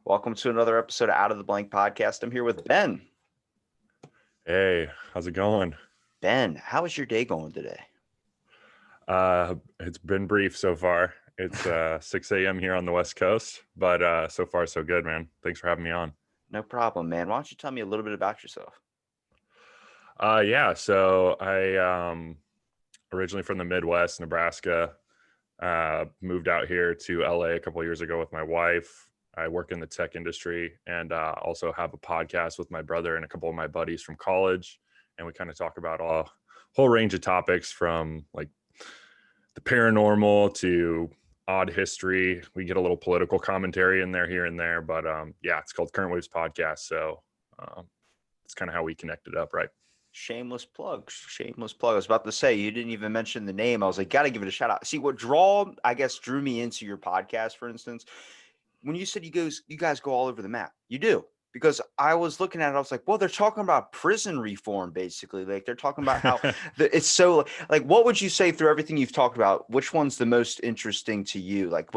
Welcome to another episode of Out of the Blank podcast. I'm here with Ben. Hey, how's it going? Ben, how is your day going today? It's been brief so far. It's 6 a.m. here on the West Coast, but so far so good, man. Thanks for having me on. No problem, man. Why don't you tell me a little bit about yourself? Yeah, so I originally from the Midwest, Nebraska. Moved out here to LA a couple of years ago with my wife. I work in the tech industry and also have a podcast with my brother and a couple of my buddies from college, and we kind of talk about a whole range of topics from like the paranormal to odd history. We get a little political commentary in there here and there, but yeah, it's called Current Waves Podcast. So um, it's kind of how we connected up, right? Shameless plug. Shameless plug. I was about to say you didn't even mention the name. I was like, gotta give it a shout out. See what drew me into your podcast, for instance, when you said you guys go all over the map. You do. Because I was looking at it, I was like, well, they're talking about prison reform, basically. Like they're talking about how it's so like what would you say through everything you've talked about? Which one's the most interesting to you? Like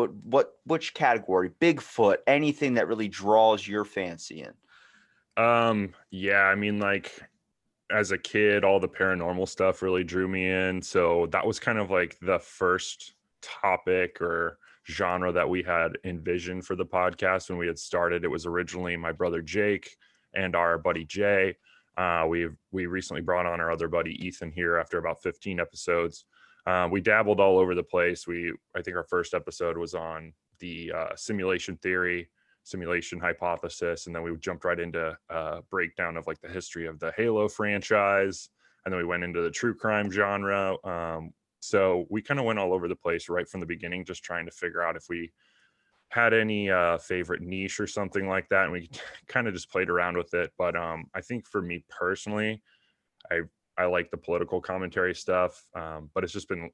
which category? Bigfoot, anything that really draws your fancy in. Yeah, I mean, like as a kid, all the paranormal stuff really drew me in. So that was kind of like the first topic or genre that we had envisioned for the podcast when we had started. It was originally my brother Jake and our buddy Jay. We recently brought on our other buddy Ethan here after about 15 episodes. We dabbled all over the place. I think our first episode was on the simulation theory, simulation hypothesis, and then we jumped right into a breakdown of like the history of the Halo franchise, and then we went into the true crime genre. So we kind of went all over the place right from the beginning, just trying to figure out if we had any favorite niche or something like that, and we kind of just played around with it. But I think for me personally, I I like the political commentary stuff, but it's just been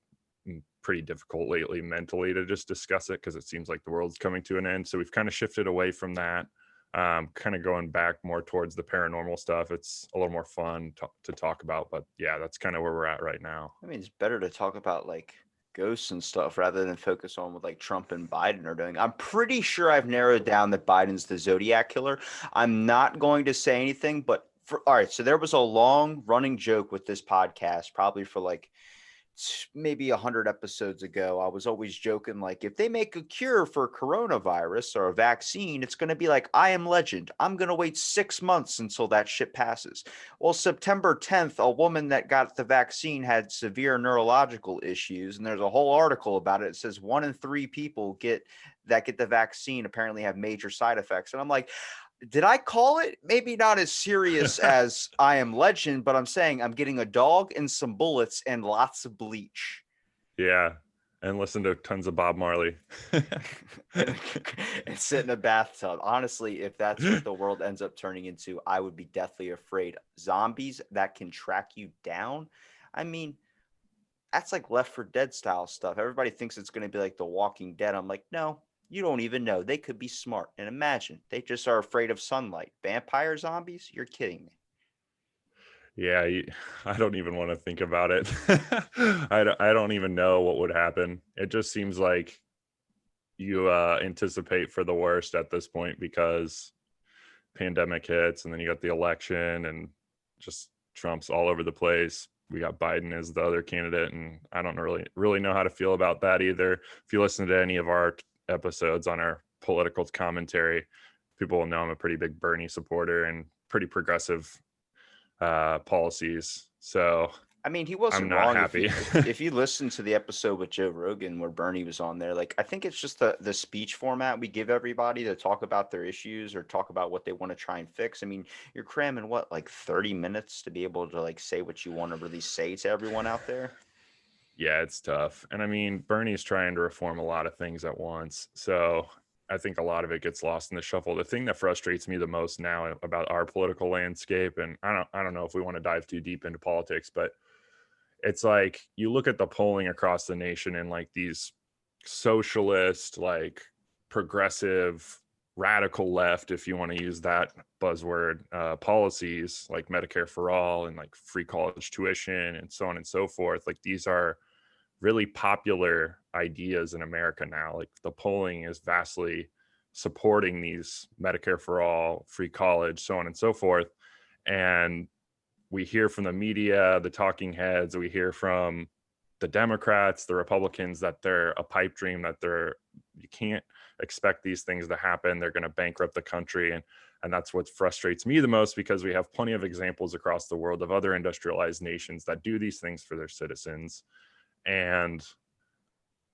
pretty difficult lately mentally to just discuss it because it seems like the world's coming to an end. So we've kind of shifted away from that, kind of going back more towards the paranormal stuff. It's a little more fun to talk about, but yeah, that's kind of where we're at right now. I mean, it's better to talk about like ghosts and stuff rather than focus on what like Trump and Biden are doing. I'm pretty sure I've narrowed down that Biden's the Zodiac killer. I'm not going to say anything, but all right, so there was a long running joke with this podcast, probably for like maybe 100 episodes ago. I was always joking like if they make a cure for coronavirus or a vaccine, it's going to be like I Am Legend. I'm going to wait 6 months until that shit passes. Well, September 10th, a woman that got the vaccine had severe neurological issues, and there's a whole article about it. It says 1 in 3 people get the vaccine apparently have major side effects. And I'm like, did I call it? Maybe not as serious as I Am Legend, but I'm saying I'm getting a dog and some bullets and lots of bleach. Yeah, and listen to tons of Bob Marley. and, and sit in a bathtub. Honestly, if that's what the world ends up turning into, I would be deathly afraid. Zombies that can track you down. I mean, that's like Left for Dead style stuff. Everybody thinks it's going to be like The Walking Dead. I'm like, no, you don't even know. They could be smart. And imagine they just are afraid of sunlight. Vampire zombies? You're kidding me. Yeah, I don't even want to think about it. I don't even know what would happen. It just seems like you anticipate for the worst at this point because pandemic hits and then you got the election and just Trump's all over the place. We got Biden as the other candidate, and I don't really know how to feel about that either. If you listen to any of our episodes on our political commentary, people will know I'm a pretty big Bernie supporter and pretty progressive policies. So I mean, he I'm wasn't not wrong happy. if you listen to the episode with Joe Rogan where Bernie was on there. Like, I think it's just the speech format we give everybody to talk about their issues or talk about what they want to try and fix. I mean, you're cramming what, like 30 minutes to be able to like say what you want to really say to everyone out there. Yeah, it's tough. And I mean, Bernie's trying to reform a lot of things at once. So I think a lot of it gets lost in the shuffle. The thing that frustrates me the most now about our political landscape, and I don't know if we want to dive too deep into politics, but it's like you look at the polling across the nation and like these socialist, like progressive, radical left, if you want to use that buzzword, policies like Medicare for all and like free college tuition and so on and so forth. Like these are really popular ideas in America now. Like the polling is vastly supporting these Medicare for all, free college, so on and so forth. And we hear from the media, the talking heads, we hear from the Democrats, the Republicans, that they're a pipe dream, that you can't expect these things to happen. They're going to bankrupt the country. And that's what frustrates me the most, because we have plenty of examples across the world of other industrialized nations that do these things for their citizens. And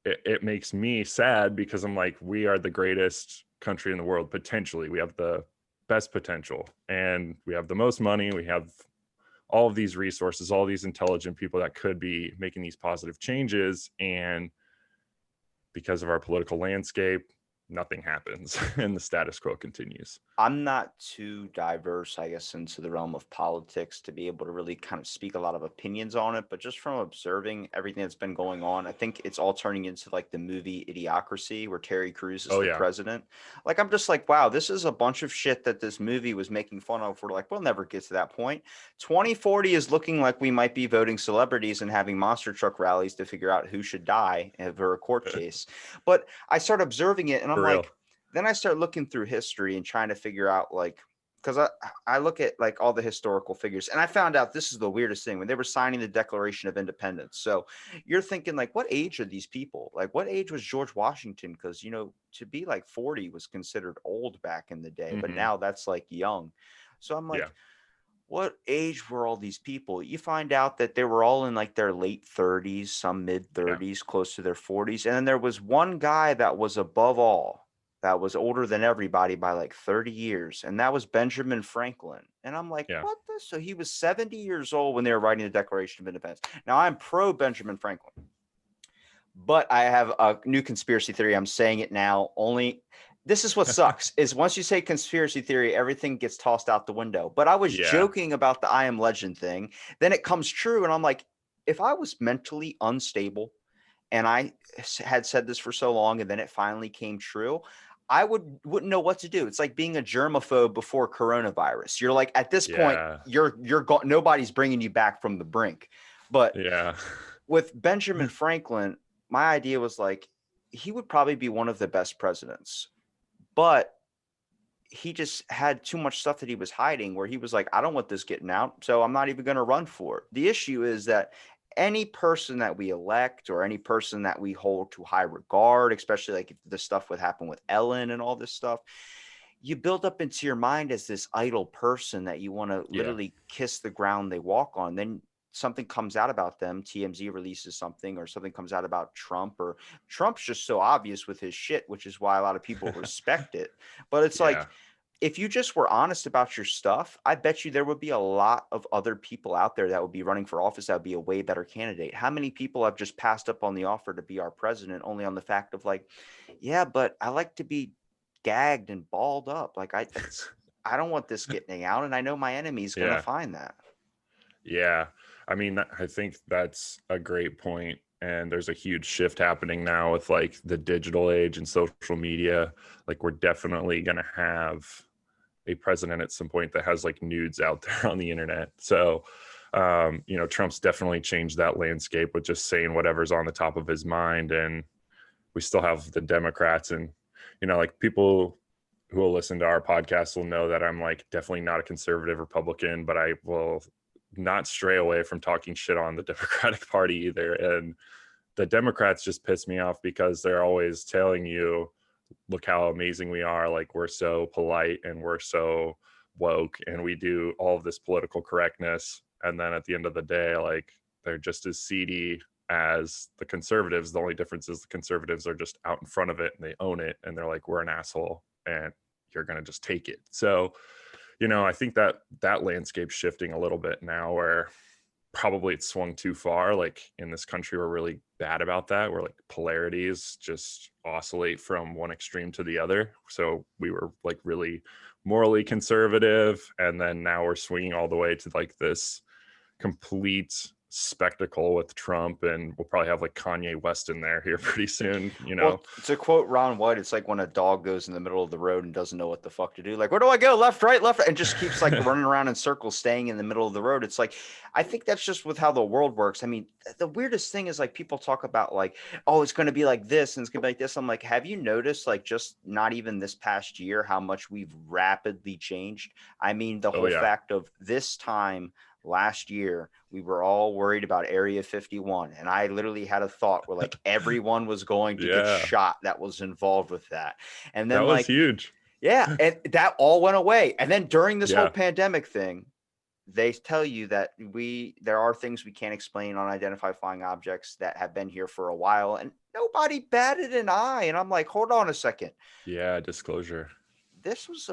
it makes me sad, because I'm like, we are the greatest country in the world. Potentially, we have the best potential, and we have the most money. We have all of these resources, all these intelligent people that could be making these positive changes. And because of our political landscape, nothing happens and the status quo continues. I'm not too diverse, I guess, into the realm of politics to be able to really kind of speak a lot of opinions on it. But just from observing everything that's been going on, I think it's all turning into like the movie Idiocracy, where Terry Crews is Oh the yeah. president. Like, I'm just like, wow, this is a bunch of shit that this movie was making fun of. We're like, we'll never get to that point. 2040 is looking like we might be voting celebrities and having monster truck rallies to figure out who should die for a court case. But I start observing it and I'm For real. like, then I start looking through history and trying to figure out, like, because I look at like all the historical figures, and I found out this is the weirdest thing when they were signing the Declaration of Independence. So you're thinking, like, what age are these people? Like, what age was George Washington? Because, to be like 40 was considered old back in the day, but Mm-hmm. now that's like young. So I'm Yeah. like, what age were all these people? You find out that they were all in like their late 30s, some mid Yeah. 30s, close to their 40s. And then there was one guy that was above all, that was older than everybody by like 30 years. And that was Benjamin Franklin. And I'm like, Yeah. what the? So he was 70 years old when they were writing the Declaration of Independence. Now, I'm pro Benjamin Franklin, but I have a new conspiracy theory. I'm saying it now. Only this is what sucks is once you say conspiracy theory, everything gets tossed out the window. But I was Yeah. joking about the I am legend thing. Then it comes true. And I'm like, if I was mentally unstable and I had said this for so long and then it finally came true, I wouldn't know what to do. It's like being a germaphobe before coronavirus. You're like, at this point, Yeah. nobody's bringing you back from the brink. But Yeah. with Benjamin Franklin, my idea was like, he would probably be one of the best presidents, but he just had too much stuff that he was hiding, where he was like, I don't want this getting out, so I'm not even going to run for it. The issue is that any person that we elect or any person that we hold to high regard, especially like the stuff would happen with Ellen and all this stuff, you build up into your mind as this idle person that you want to Yeah. literally kiss the ground they walk on. Then something comes out about them, TMZ releases something, or something comes out about Trump, or Trump's just so obvious with his shit, which is why a lot of people respect it. But it's Yeah. like, if you just were honest about your stuff, I bet you there would be a lot of other people out there that would be running for office that would be a way better candidate. How many people have just passed up on the offer to be our president only on the fact of like, yeah, but I like to be gagged and balled up. Like, I don't want this getting out, and I know my enemy's gonna Yeah. find that. Yeah. I mean, I think that's a great point. And there's a huge shift happening now with like the digital age and social media. Like, we're definitely going to have a president at some point that has like nudes out there on the internet. So, Trump's definitely changed that landscape with just saying whatever's on the top of his mind. And we still have the Democrats, and, like, people who will listen to our podcast will know that I'm like definitely not a conservative Republican, but I will not stray away from talking shit on the Democratic Party either. And the Democrats just piss me off because they're always telling you, look how amazing we are. Like, we're so polite and we're so woke and we do all of this political correctness. And then at the end of the day, like, they're just as seedy as the conservatives. The only difference is the conservatives are just out in front of it and they own it. And they're like, we're an asshole and you're going to just take it. So, I think that landscape's shifting a little bit now, where probably it's swung too far. Like, in this country, we're really bad about that, where like polarities just oscillate from one extreme to the other. So we were like really morally conservative, and then now we're swinging all the way to like this complete spectacle with Trump, and we'll probably have like Kanye West in there here pretty soon, Well, to quote Ron White, it's like when a dog goes in the middle of the road and doesn't know what the fuck to do. Like, where do I go? Left, right, and just keeps like running around in circles, staying in the middle of the road. It's like, I think that's just with how the world works. I mean, the weirdest thing is like people talk about like, oh, it's going to be like this and it's going to be like this. I'm like, have you noticed like just not even this past year how much we've rapidly changed? I mean, the Oh whole yeah. fact of this time last year, we were all worried about Area 51. And I literally had a thought where like everyone was going to get Yeah, shot that was involved with that. And that then was like, huge. yeah, and that all went away. And then during this whole Yeah, pandemic thing, they tell you that there are things we can't explain on unidentified flying objects that have been here for a while and nobody batted an eye. And I'm like, hold on a second, yeah, disclosure. this was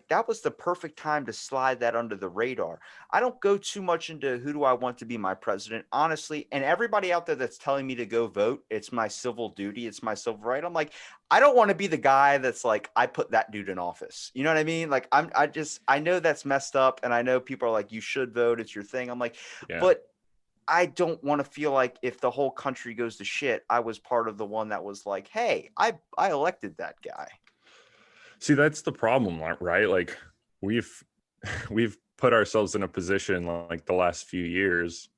that was the perfect time to slide that under the radar. I don't go too much into who do I want to be my president, honestly. And everybody out there that's telling me to go vote, it's my civil duty, it's my civil right. I'm like, I don't want to be the guy that's like, I put that dude in office. You know what I mean? Like, I know that's messed up, and I know people are like, you should vote, it's your thing. I'm like, Yeah. but I don't want to feel like if the whole country goes to shit, I was part of the one that was like, hey, I elected that guy. See, that's the problem, right? Like we've we've put ourselves in a position like the last few years,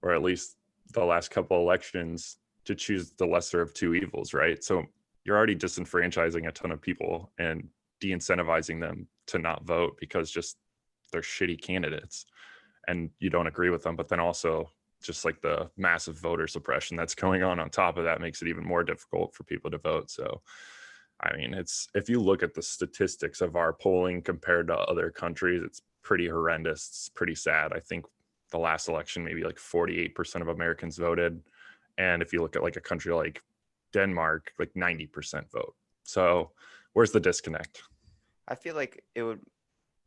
or at least the last couple elections, to choose the lesser of two evils, right? So you're already disenfranchising a ton of people and de-incentivizing them to not vote because just they're shitty candidates and you don't agree with them. But then also just like the massive voter suppression that's going on top of that makes it even more difficult for people to vote. So I mean, it's if you look at the statistics of our polling compared to other countries, it's pretty horrendous. It's pretty sad. I think the last election, maybe like 48% of Americans voted. And if you look at like a country like Denmark, like 90% vote. So where's the disconnect? I feel like it would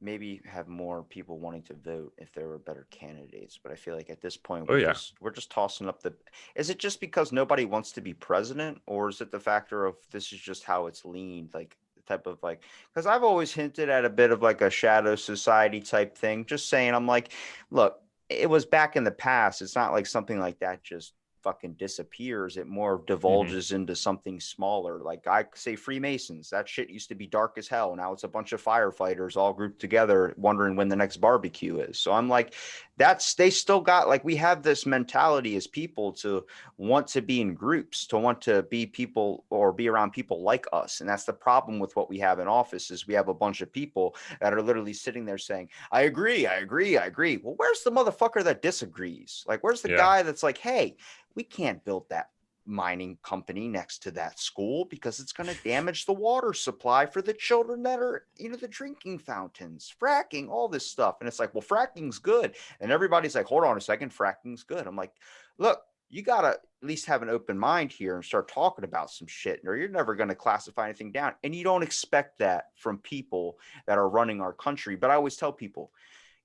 maybe have more people wanting to vote if there were better candidates, but I feel like at this point Oh yeah. we're just tossing up the is it just because nobody wants to be president, or is it the factor of this is just how it's leaned, like the type of like, because I've always hinted at a bit of like a shadow society type thing, just saying, I'm like, look, it was back in the past, it's not like something like that just fucking disappears. It more Hmm. divulges into something smaller. Like I say Freemasons, that shit used to be dark as hell. Now it's a bunch of firefighters all grouped together wondering when the next barbecue is. So I'm like, that's they still got like we have this mentality as people to want to be in groups, to want to be people or be around people like us. And that's the problem with what we have in office is we have a bunch of people that are literally sitting there saying, I agree, I agree, I agree. Well, where's the motherfucker that disagrees? Like, where's the Yeah. guy that's like, hey, we can't build that mining company next to that school because it's going to damage the water supply for the children that are, the drinking fountains, fracking, all this stuff. And it's like, well, fracking's good. And everybody's like, hold on a second, fracking's good. I'm like, look, you got to at least have an open mind here and start talking about some shit, or you're never going to classify anything down. And you don't expect that from people that are running our country. But I always tell people,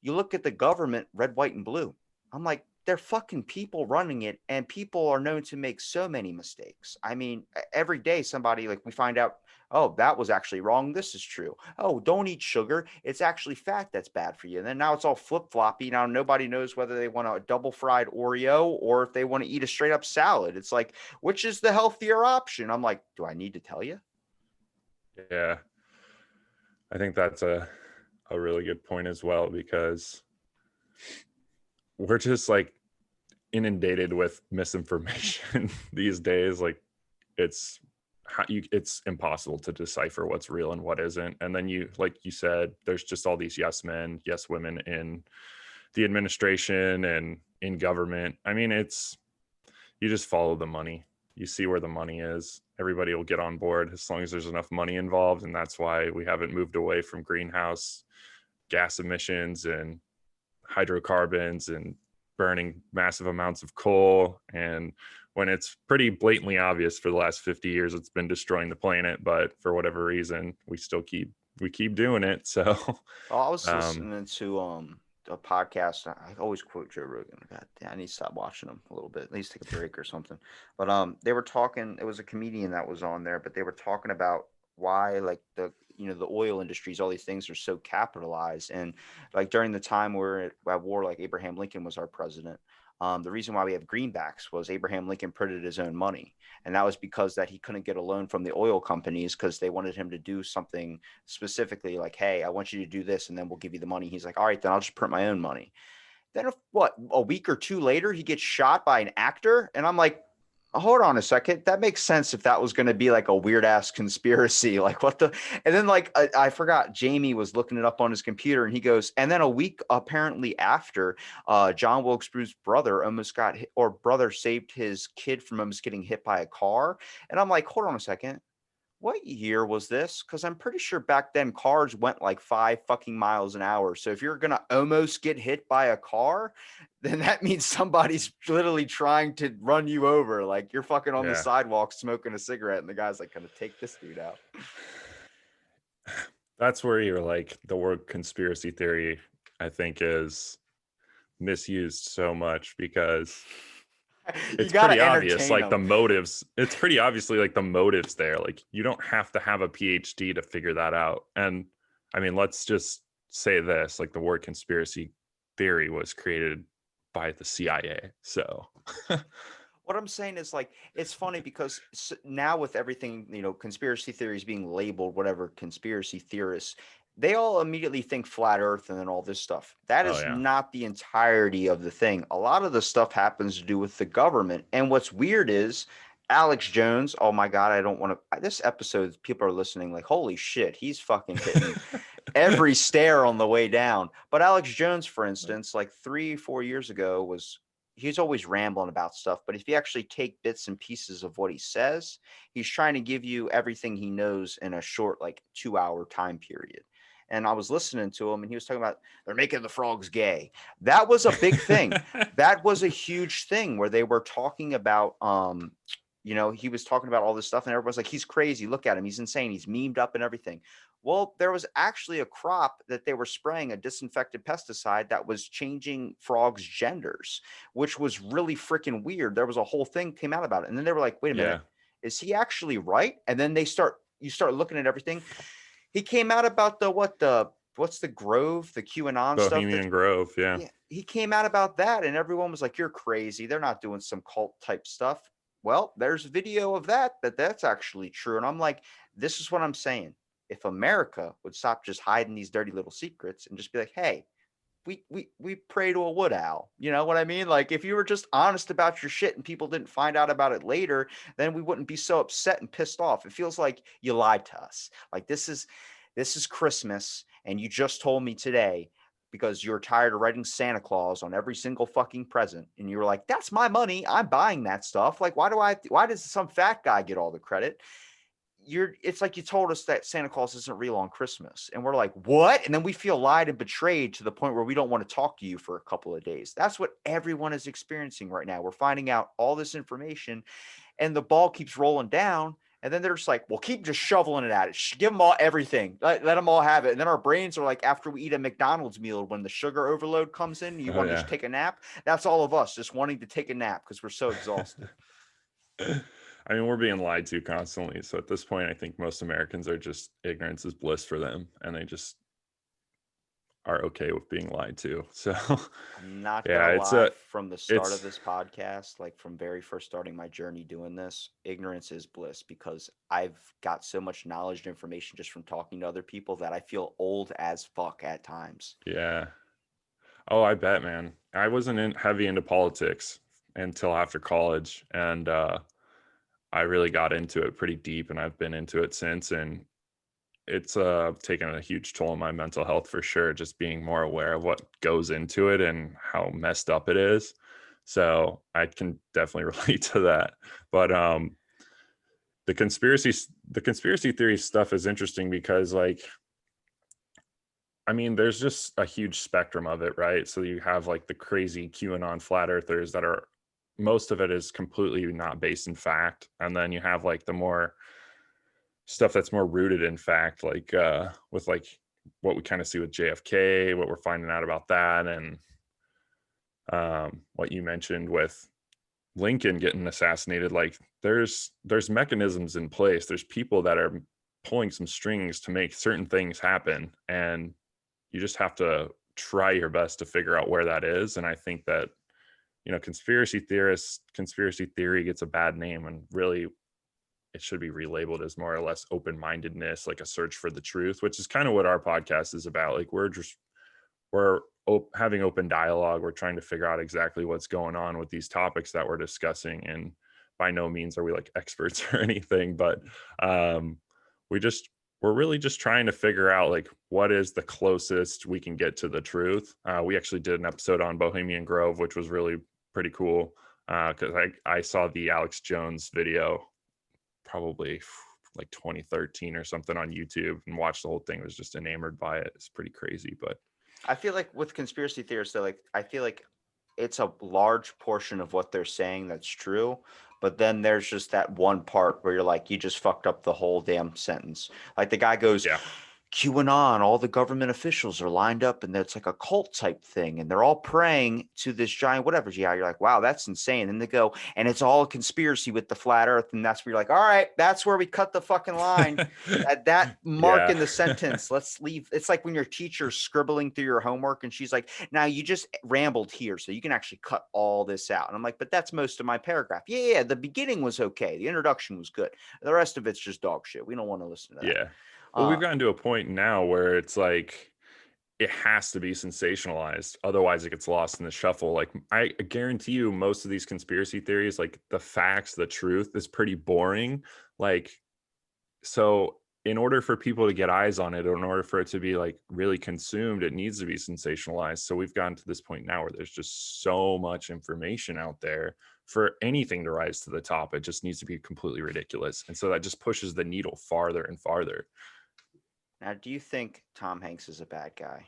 you look at the government, red, white, and blue. I'm like, they're fucking people running it, and people are known to make so many mistakes. I mean, every day somebody like we find out, oh, that was actually wrong. This is true. Oh, don't eat sugar. It's actually fat that's bad for you. And then now it's all flip floppy. Now nobody knows whether they want a double fried Oreo or if they want to eat a straight up salad. It's like, which is the healthier option? I'm like, do I need to tell you? Yeah. I think that's a really good point as well because we're just like inundated with misinformation these days. Like it's it's impossible to decipher what's real and what isn't. And then you, like you said, there's just all these yes men, yes women in the administration and in government. I mean, it's you just follow the money. You see where the money is. Everybody will get on board as long as there's enough money involved. And that's why we haven't moved away from greenhouse gas emissions and hydrocarbons and burning massive amounts of coal. And when it's pretty blatantly obvious for the last 50 years it's been destroying the planet, but for whatever reason we keep doing it. So Oh, I was um listening to a podcast. I always quote Joe Rogan. God damn, I need to stop watching him a little bit. At least take a break or something. But they were talking. It was a comedian that was on there, but they were talking about why like the oil industries, all these things are so capitalized. And like during the time where at war, like Abraham Lincoln was our president. The reason why we have greenbacks was Abraham Lincoln printed his own money. And that was because that he couldn't get a loan from the oil companies because they wanted him to do something specifically like, hey, I want you to do this and then we'll give you the money. He's like, all right, then I'll just print my own money. Then what, a week or two later, he gets shot by an actor. And I'm like, hold on a second. That makes sense if that was going to be like a weird ass conspiracy. Like what the, and then like, I forgot Jamie was looking it up on his computer and he goes, and then a week apparently after John Wilkes-Booth's brother almost got hit, or brother saved his kid from almost getting hit by a car. And I'm like, hold on a second. What year was this? Because I'm pretty sure back then cars went like 5 fucking miles an hour. So if you're gonna almost get hit by a car, then that means somebody's literally trying to run you over. Like you're fucking on the Yeah. sidewalk smoking a cigarette, and the guy's like, gonna take this dude out. That's where you're like, the word conspiracy theory, I think, is misused so much because You it's gotta pretty obvious, entertain like the them. motives. It's pretty obviously like the motives there. Like you don't have to have a PhD to figure that out. And I mean, let's just say this, like the word conspiracy theory was created by the CIA. So What I'm saying is like it's funny because now with everything, conspiracy theories being labeled whatever conspiracy theorists, they all immediately think flat earth and then all this stuff. That oh is yeah. not the entirety of the thing. A lot of the stuff happens to do with the government. And what's weird is Alex Jones, oh my god, I don't want to, this episode people are listening like holy shit, he's fucking hitting every stair on the way down. But Alex Jones, for instance, like 3 4 years ago was, he's always rambling about stuff, but if you actually take bits and pieces of what he says, he's trying to give you everything he knows in a short, like 2 hour time period. And I was listening to him and he was talking about they're making the frogs gay. That was a big thing. That was a huge thing where they were talking about, he was talking about all this stuff and everyone's like, he's crazy. Look at him. He's insane. He's memed up and everything. Well, there was actually a crop that they were spraying a disinfected pesticide that was changing frogs' genders, which was really freaking weird. There was a whole thing came out about it. And then they were like, wait a Yeah. minute, is he actually right? And then you start looking at everything. He came out about what's the Grove, the QAnon stuff that, Bohemian Grove. Yeah. yeah, he came out about that and everyone was like, you're crazy. They're not doing some cult type stuff. Well, there's video of that's actually true. And I'm like, this is what I'm saying. If America would stop just hiding these dirty little secrets and just be like, hey, we pray to a wood owl. You know what I mean? Like if you were just honest about your shit and people didn't find out about it later, then we wouldn't be so upset and pissed off. It feels like you lied to us. Like this is Christmas and you just told me today because you're tired of writing Santa Claus on every single fucking present. And you were like, that's my money. I'm buying that stuff. Like, why does some fat guy get all the credit? It's like you told us that Santa Claus isn't real on Christmas. And we're like, what? And then we feel lied and betrayed to the point where we don't want to talk to you for a couple of days. That's what everyone is experiencing right now. We're finding out all this information and the ball keeps rolling down. And then they're just like, well, keep just shoveling it at it. Give them all everything. Let them all have it. And then our brains are like, after we eat a McDonald's meal, when the sugar overload comes in, you Oh want to yeah. just take a nap. That's all of us just wanting to take a nap because we're so exhausted. I mean, we're being lied to constantly. So at this point, I think most Americans are just ignorance is bliss for them, and they just are okay with being lied to. So I'm not yeah, gonna it's lie, a from the start of it's this podcast, like from very first starting my journey doing this, ignorance is bliss because I've got so much knowledge and information just from talking to other people that I feel old as fuck at times. yeah. Oh, I bet, man. I wasn't heavy into politics until after college, and I really got into it pretty deep, and I've been into it since. And it's taken a huge toll on my mental health for sure, just being more aware of what goes into it and how messed up it is. So I can definitely relate to that. But the conspiracy theory stuff is interesting because, like, I mean, there's just a huge spectrum of it, right? So you have like the crazy QAnon flat earthers that are, most of it is completely not based in fact. And then you have like the more stuff that's more rooted in fact, like with like what we kind of see with JFK, what we're finding out about that, and what you mentioned with Lincoln getting assassinated. Like there's mechanisms in place. There's people that are pulling some strings to make certain things happen, and you just have to try your best to figure out where that is. And I think that conspiracy theory gets a bad name, and really it should be relabeled as more or less open-mindedness, like a search for the truth, which is kind of what our podcast is about. Like we're having open dialogue. We're trying to figure out exactly what's going on with these topics that we're discussing, and by no means are we like experts or anything, but we just we're really just trying to figure out like what is the closest we can get to the truth. We actually did an episode on Bohemian Grove, which was really pretty cool, because I saw the Alex Jones video probably like 2013 or something on YouTube and watched the whole thing. Was just enamored by it. It's pretty crazy, but I feel like with conspiracy theorists, though, like I feel like it's a large portion of what they're saying that's true, but then there's just that one part where you're like, you just fucked up the whole damn sentence. Like the guy goes, yeah, QAnon, all the government officials are lined up and it's like a cult type thing and they're all praying to this giant whatever. Yeah, you're like, wow, that's insane. And they go, and it's all a conspiracy with the flat earth. And that's where you're like, all right, that's where we cut the fucking line. At that mark yeah, in the sentence, let's leave. It's like when your teacher's scribbling through your homework and she's like, now you just rambled here, so you can actually cut all this out. And I'm like, but that's most of my paragraph. Yeah, the beginning was okay. The introduction was good. The rest of it's just dog shit. We don't want to listen to that. yeah. Well, we've gotten to a point now where it's like it has to be sensationalized, otherwise it gets lost in the shuffle. Like I guarantee you, most of these conspiracy theories, like the facts, the truth, is pretty boring. Like, so in order for people to get eyes on it, or in order for it to be like really consumed, it needs to be sensationalized. So we've gotten to this point now where there's just so much information out there. For anything to rise to the top, it just needs to be completely ridiculous, and so that just pushes the needle farther and farther. Now, do you think Tom Hanks is a bad guy?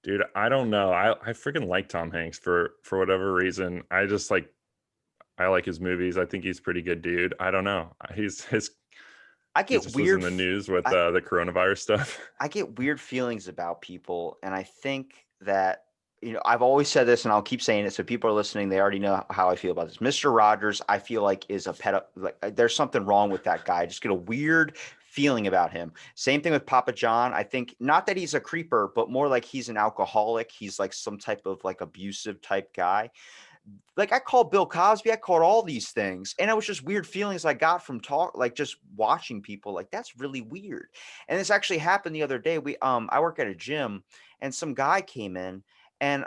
Dude, I don't know. I freaking like Tom Hanks for whatever reason. I like his movies. I think he's a pretty good dude. I don't know. I He get just was in weird. the news with I, the coronavirus stuff. I get weird feelings about people, and I think that I've always said this, and I'll keep saying it, so people are listening. They already know how I feel about this. Mr. Rogers, I feel like is a pet. Like there's something wrong with that guy. I just get a weird feeling about him. Same thing with Papa John. I think not that he's a creeper, but more like he's an alcoholic. He's like some type of like abusive type guy. Like I called Bill Cosby, I called all these things, and it was just weird feelings I got from like just watching people. Like that's really weird. And this actually happened the other day. I work at a gym, and some guy came in, and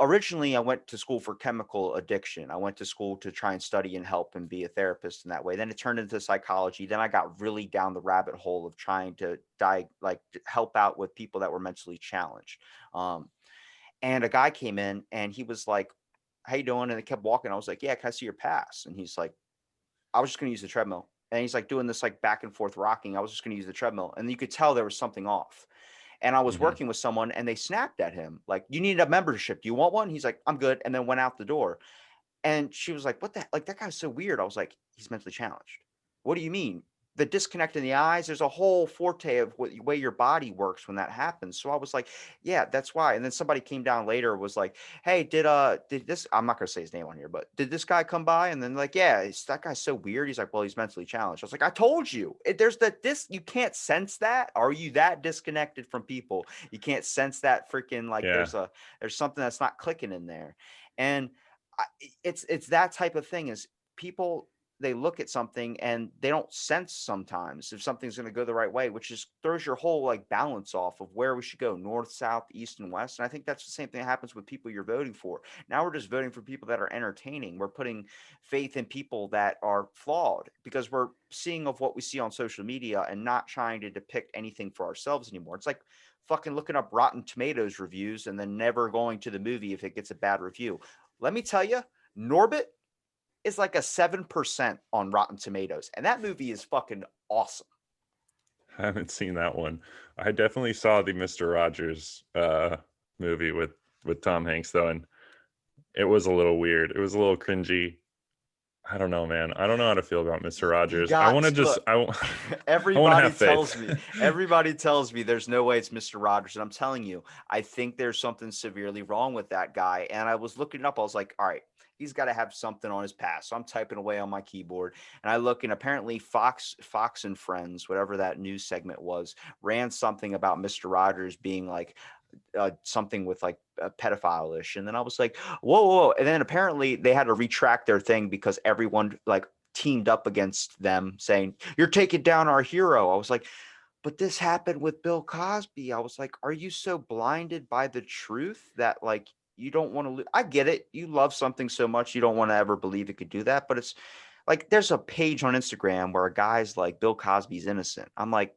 originally I went to school for chemical addiction. I went to school to try and study and help and be a therapist in that way. Then it turned into psychology. Then I got really down the rabbit hole of trying to help out with people that were mentally challenged. And a guy came in and he was like, how you doing? And they kept walking. I was like, yeah, can I see your pass? And he's like, I was just going to use the treadmill. And he's like doing this like back and forth rocking. I was just going to use the treadmill. And you could tell there was something off. And I was Hmm. working with someone and they snapped at him like, you need a membership. Do you want one? He's like, I'm good. And then went out the door. And she was like, what the, like, that guy's so weird. I was like, he's mentally challenged. What do you mean? The disconnect in the eyes, there's a whole forte of what way your body works when that happens. So I was like, yeah, that's why. And then somebody came down later, was like, hey, did this, I'm not gonna say his name on here, but did this guy come by? And then like, yeah, that guy's so weird. He's like, well, he's mentally challenged. I was like, I told you, there's this, you can't sense that. Are you that disconnected from people? You can't sense that freaking like Yeah. there's something that's not clicking in there. And it's that type of thing is people, they look at something and they don't sense sometimes if something's going to go the right way, which just throws your whole like balance off of where we should go, north, south, east, and west. And I think that's the same thing that happens with people you're voting for. Now we're just voting for people that are entertaining. We're putting faith in people that are flawed because we're seeing of what we see on social media and not trying to depict anything for ourselves anymore. It's like fucking looking up Rotten Tomatoes reviews and then never going to the movie if it gets a bad review. Let me tell you, Norbit is like a 7% on Rotten Tomatoes. And that movie is fucking awesome. I haven't seen that one. I definitely saw the Mr. Rogers movie with Tom Hanks though, and it was a little weird. It was a little cringy. I don't know, man. I don't know how to feel about Mr. You Rogers. I want got to just look. I want to Everybody have tells faith. me. Everybody tells me there's no way it's Mr. Rogers, and I'm telling you, I think there's something severely wrong with that guy. And I was looking it up. I was like, all right, he's got to have something on his past. So I'm typing away on my keyboard, and I look, and apparently Fox and Friends, whatever that news segment was, ran something about Mr. Rogers being like something with like a pedophile-ish. And then I was like, whoa, whoa, whoa. And then apparently they had to retract their thing because everyone like teamed up against them saying, you're taking down our hero. I was like, but this happened with Bill Cosby. I was like, are you so blinded by the truth that like you don't want to I get it. You love something so much you don't want to ever believe it could do that. But it's like there's a page on Instagram where a guy's like Bill Cosby's innocent. I'm like,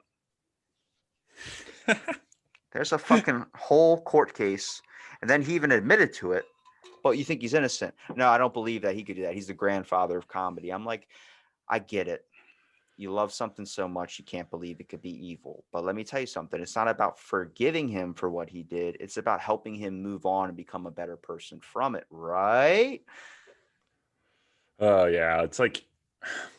there's a fucking whole court case. And then he even admitted to it. But you think he's innocent? No, I don't believe that he could do that. He's the grandfather of comedy. I'm like, I get it. You love something so much you can't believe it could be evil. But let me tell you something. It's not about forgiving him for what he did. It's about helping him move on and become a better person from it, right? Oh yeah, it's like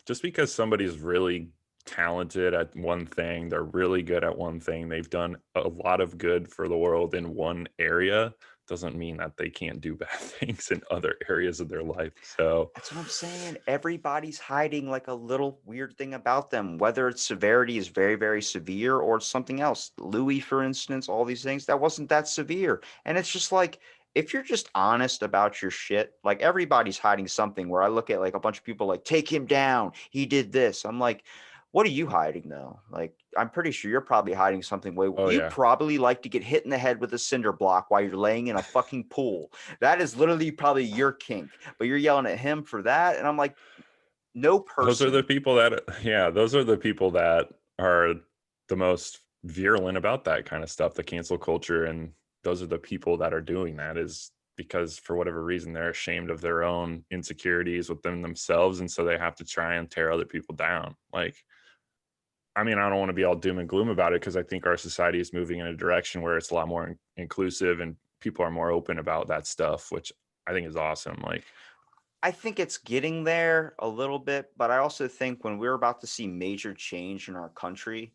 just because somebody's really talented at one thing, they're really good at one thing, they've done a lot of good for the world in one area, doesn't mean that they can't do bad things in other areas of their life. So, That's what I'm saying. Everybody's hiding like a little weird thing about them, whether its severity is very, very severe or something else. Louis, for instance, all these things, that wasn't that severe. And it's just like, if you're just honest about your shit, like everybody's hiding something where I look at like a bunch of people like, take him down. He did this. I'm like, what are you hiding though? Like, I'm pretty sure you're probably hiding something way. oh You yeah. probably like to get hit in the head with a cinder block while you're laying in a fucking pool. That is literally probably your kink, but you're yelling at him for that. And I'm like, no Those are the person. people that yeah, those are the people that are the most virulent about that kind of stuff, the cancel culture, and those are the people that are doing that is because for whatever reason they're ashamed of their own insecurities within themselves and so they have to try and tear other people down. Like I mean, I don't want to be all doom and gloom about it because I think our society is moving in a direction where it's a lot more inclusive and people are more open about that stuff, which I think is awesome. Like, I think it's getting there a little bit, but I also think when we're about to see major change in our country,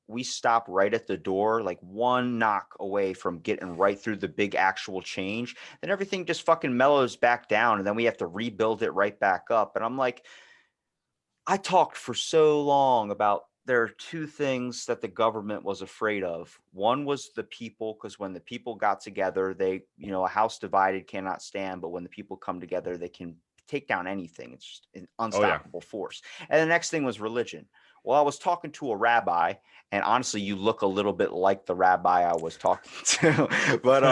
we stop right at the door, like one knock away from getting right through the big actual change. Then everything just fucking mellows back down, and then we have to rebuild it right back up. And I'm like, I talked for so long about there are two things that the government was afraid of. One was the people, because when the people got together, they, a house divided cannot stand, but when the people come together, they can take down anything. It's just an oh yeah. unstoppable force. And the next thing was religion. Well, I was talking to a rabbi, and honestly, you look a little bit like the rabbi I was talking to. But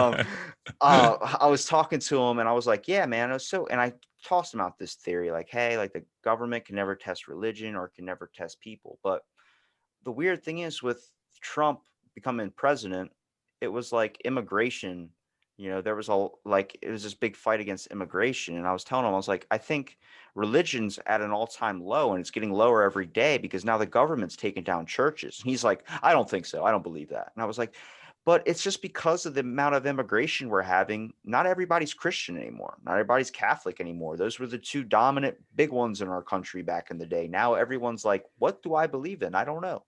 I was talking to him, and I was like, "Yeah, man." And I tossed him out this theory, like, "Hey, like the government can never test religion or can never test people." But the weird thing is with Trump becoming president, it was like immigration. There was it was this big fight against immigration. And I was telling him, I was like, I think religion's at an all-time low and it's getting lower every day because now the government's taking down churches. And he's like, I don't think so. I don't believe that. And I was like, but it's just because of the amount of immigration we're having. Not everybody's Christian anymore. Not everybody's Catholic anymore. Those were the two dominant big ones in our country back in the day. Now everyone's like, what do I believe in? I don't know.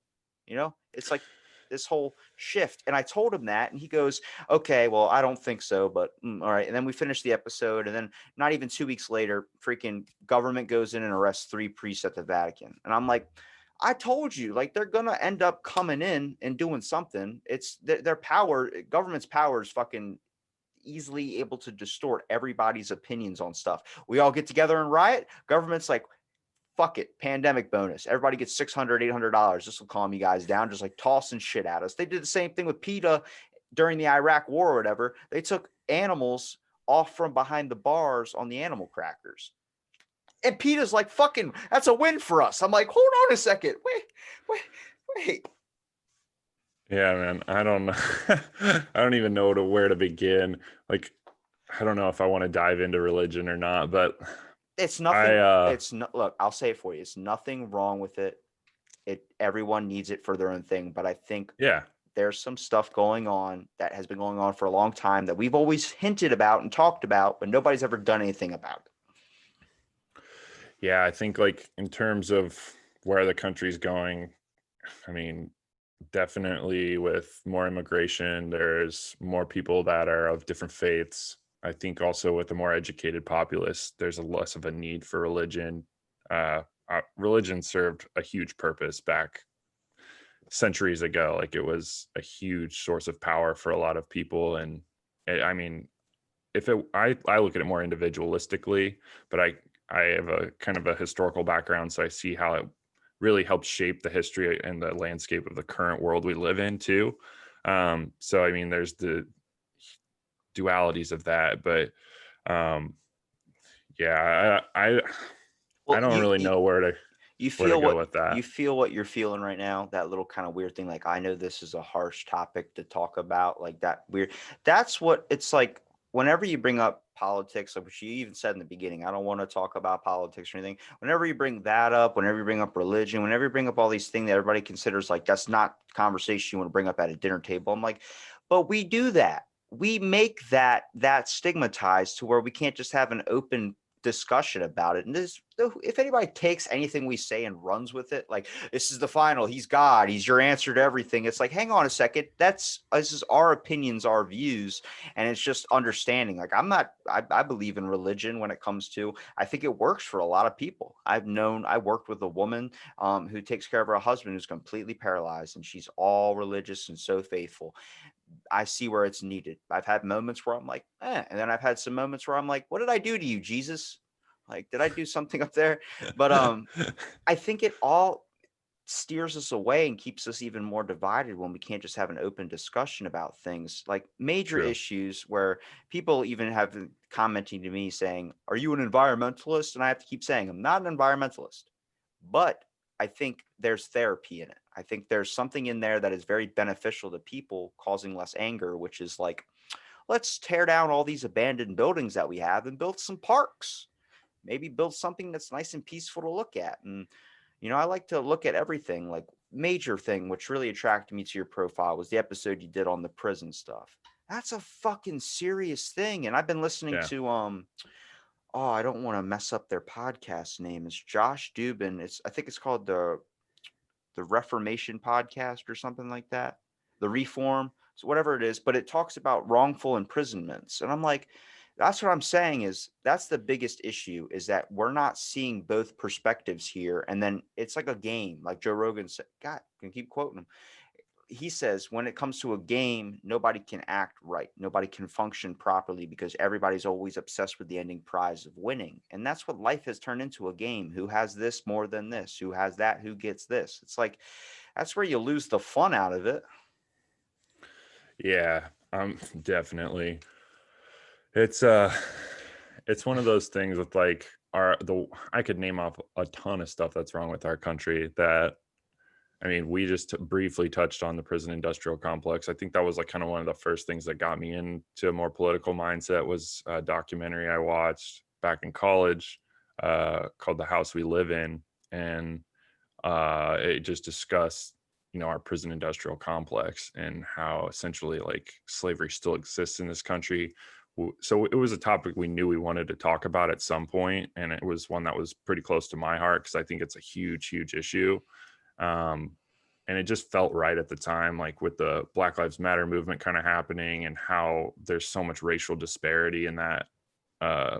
It's like this whole shift. And I told him that, and he goes, okay, well, I don't think so, but all right. And then we finished the episode. And then not even 2 weeks later, freaking government goes in and arrests 3 priests at the Vatican. And I'm like, I told you, like, they're going to end up coming in and doing something. It's their power, government's power is fucking easily able to distort everybody's opinions on stuff. We all get together and riot. Government's like, fuck it, pandemic bonus. Everybody gets $600, $800. This will calm you guys down. Just like tossing shit at us. They did the same thing with PETA during the Iraq war or whatever. They took animals off from behind the bars on the animal crackers. And PETA's like, fucking, that's a win for us. I'm like, hold on a second. Wait. Yeah, man. I don't know. I don't even know where to begin. Like, I don't know if I want to dive into religion or not, but It's I nothing. It's not, look, I'll say it for you. It's nothing wrong with it. Everyone needs it for their own thing. But I think yeah. there's some stuff going on that has been going on for a long time that we've always hinted about and talked about, but nobody's ever done anything about it. Yeah, I think like in terms of where the country's going, I mean, definitely with more immigration, there's more people that are of different faiths. I think also with a more educated populace, there's a less of a need for religion. Religion served a huge purpose back centuries ago. Like it was a huge source of power for a lot of people. And I mean, I look at it more individualistically, but I have a kind of a historical background, so I see how it really helped shape the history and the landscape of the current world we live in too. So I mean, there's the dualities of that, but um, yeah, I Well, don't really know you where to feel go what with that. you feel what you're feeling right now, that little kind of weird thing. Like, I know this is a harsh topic to talk about, like that weird. That's what it's like whenever you bring up politics, like which you even said in the beginning. I don't want to talk about politics or anything. Whenever you bring that up, whenever you bring up religion, whenever you bring up all these things that everybody considers like that's not conversation you want to bring up at a dinner table. I'm like, but we do that. We make that stigmatized to where we can't just have an open discussion about it. And this, if anybody takes anything we say and runs with it, like this is the final, he's God, he's your answer to everything. It's like, hang on a second. This is our opinions, our views, and it's just understanding. Like I believe in religion when it comes to, I think it works for a lot of people. I worked with a woman who takes care of her husband who's completely paralyzed, and she's all religious and so faithful. I see where it's needed. I've had moments where I'm like, and then I've had some moments where I'm like, what did I do to you, Jesus? Like, did I do something up there? But I think it all steers us away and keeps us even more divided when we can't just have an open discussion about things like major True. issues where people even have been commenting to me saying, "Are you an environmentalist?" And I have to keep saying, "I'm not an environmentalist." But I think there's therapy in it. I think there's something in there that is very beneficial to people, causing less anger, which is like, let's tear down all these abandoned buildings that we have and build some parks. Maybe build something that's nice and peaceful to look at. And, I like to look at everything. Like, major thing, which really attracted me to your profile was the episode you did on the prison stuff. That's a fucking serious thing. And I've been listening Yeah. to, oh, I don't want to mess up their podcast name. It's Josh Dubin. I think it's called the Reformation podcast or something like that. The Reform, so whatever it is, but it talks about wrongful imprisonments. And I'm like, that's what I'm saying is that's the biggest issue is that we're not seeing both perspectives here. And then it's like a game, like Joe Rogan said. God, I can keep quoting him. He says when it comes to a game, nobody can act right. Nobody can function properly because everybody's always obsessed with the ending prize of winning. And that's what life has turned into, a game. Who has this more than this? Who has that? Who gets this? It's like that's where you lose the fun out of it. Yeah. Definitely. It's it's one of those things with like I could name off a ton of stuff that's wrong with our country that I mean, we just briefly touched on the prison industrial complex. I think that was like kind of one of the first things that got me into a more political mindset was a documentary I watched back in college called The House We Live In. And it just discussed, our prison industrial complex and how essentially like slavery still exists in this country. So it was a topic we knew we wanted to talk about at some point, and it was one that was pretty close to my heart because I think it's a huge, huge issue. Um, and it just felt right at the time, like with the Black Lives Matter movement kind of happening and how there's so much racial disparity in that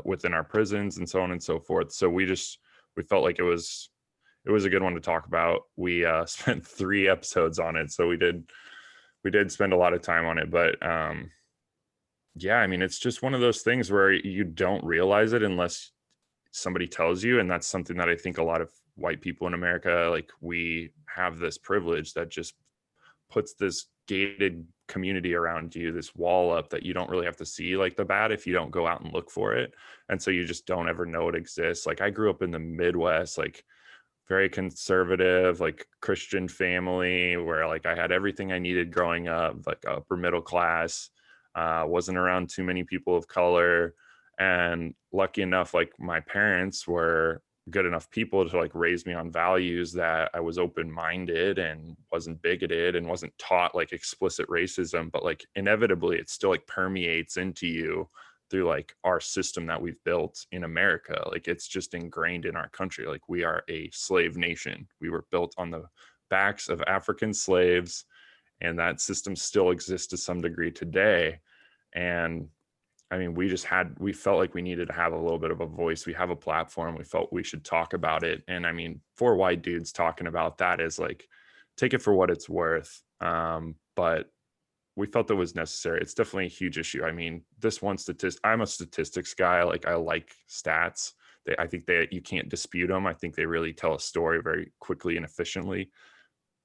within our prisons and so on and so forth. So we felt like it was a good one to talk about. We spent 3 episodes on it, so we did spend a lot of time on it. But yeah, I mean, it's just one of those things where you don't realize it unless somebody tells you, and that's something that I think a lot of white people in America, like, we have this privilege that just puts this gated community around you, this wall up that you don't really have to see like the bad if you don't go out and look for it. And so you just don't ever know it exists. Like, I grew up in the Midwest, like very conservative, like Christian family where like I had everything I needed growing up, like upper middle class, wasn't around too many people of color. And lucky enough, like my parents were good enough people to like raise me on values that I was open-minded and wasn't bigoted and wasn't taught like explicit racism, but like inevitably it still like permeates into you through like our system that we've built in America. Like, it's just ingrained in our country. Like, we are a slave nation. We were built on the backs of African slaves, and that system still exists to some degree today. And I mean, we felt like we needed to have a little bit of a voice. We have a platform. We felt we should talk about it. And I mean, 4 white dudes talking about that is like take it for what it's worth. But we felt it was necessary. It's definitely a huge issue. I mean, this one statistic, I'm a statistics guy. Like, I like stats. I think that you can't dispute them. I think they really tell a story very quickly and efficiently.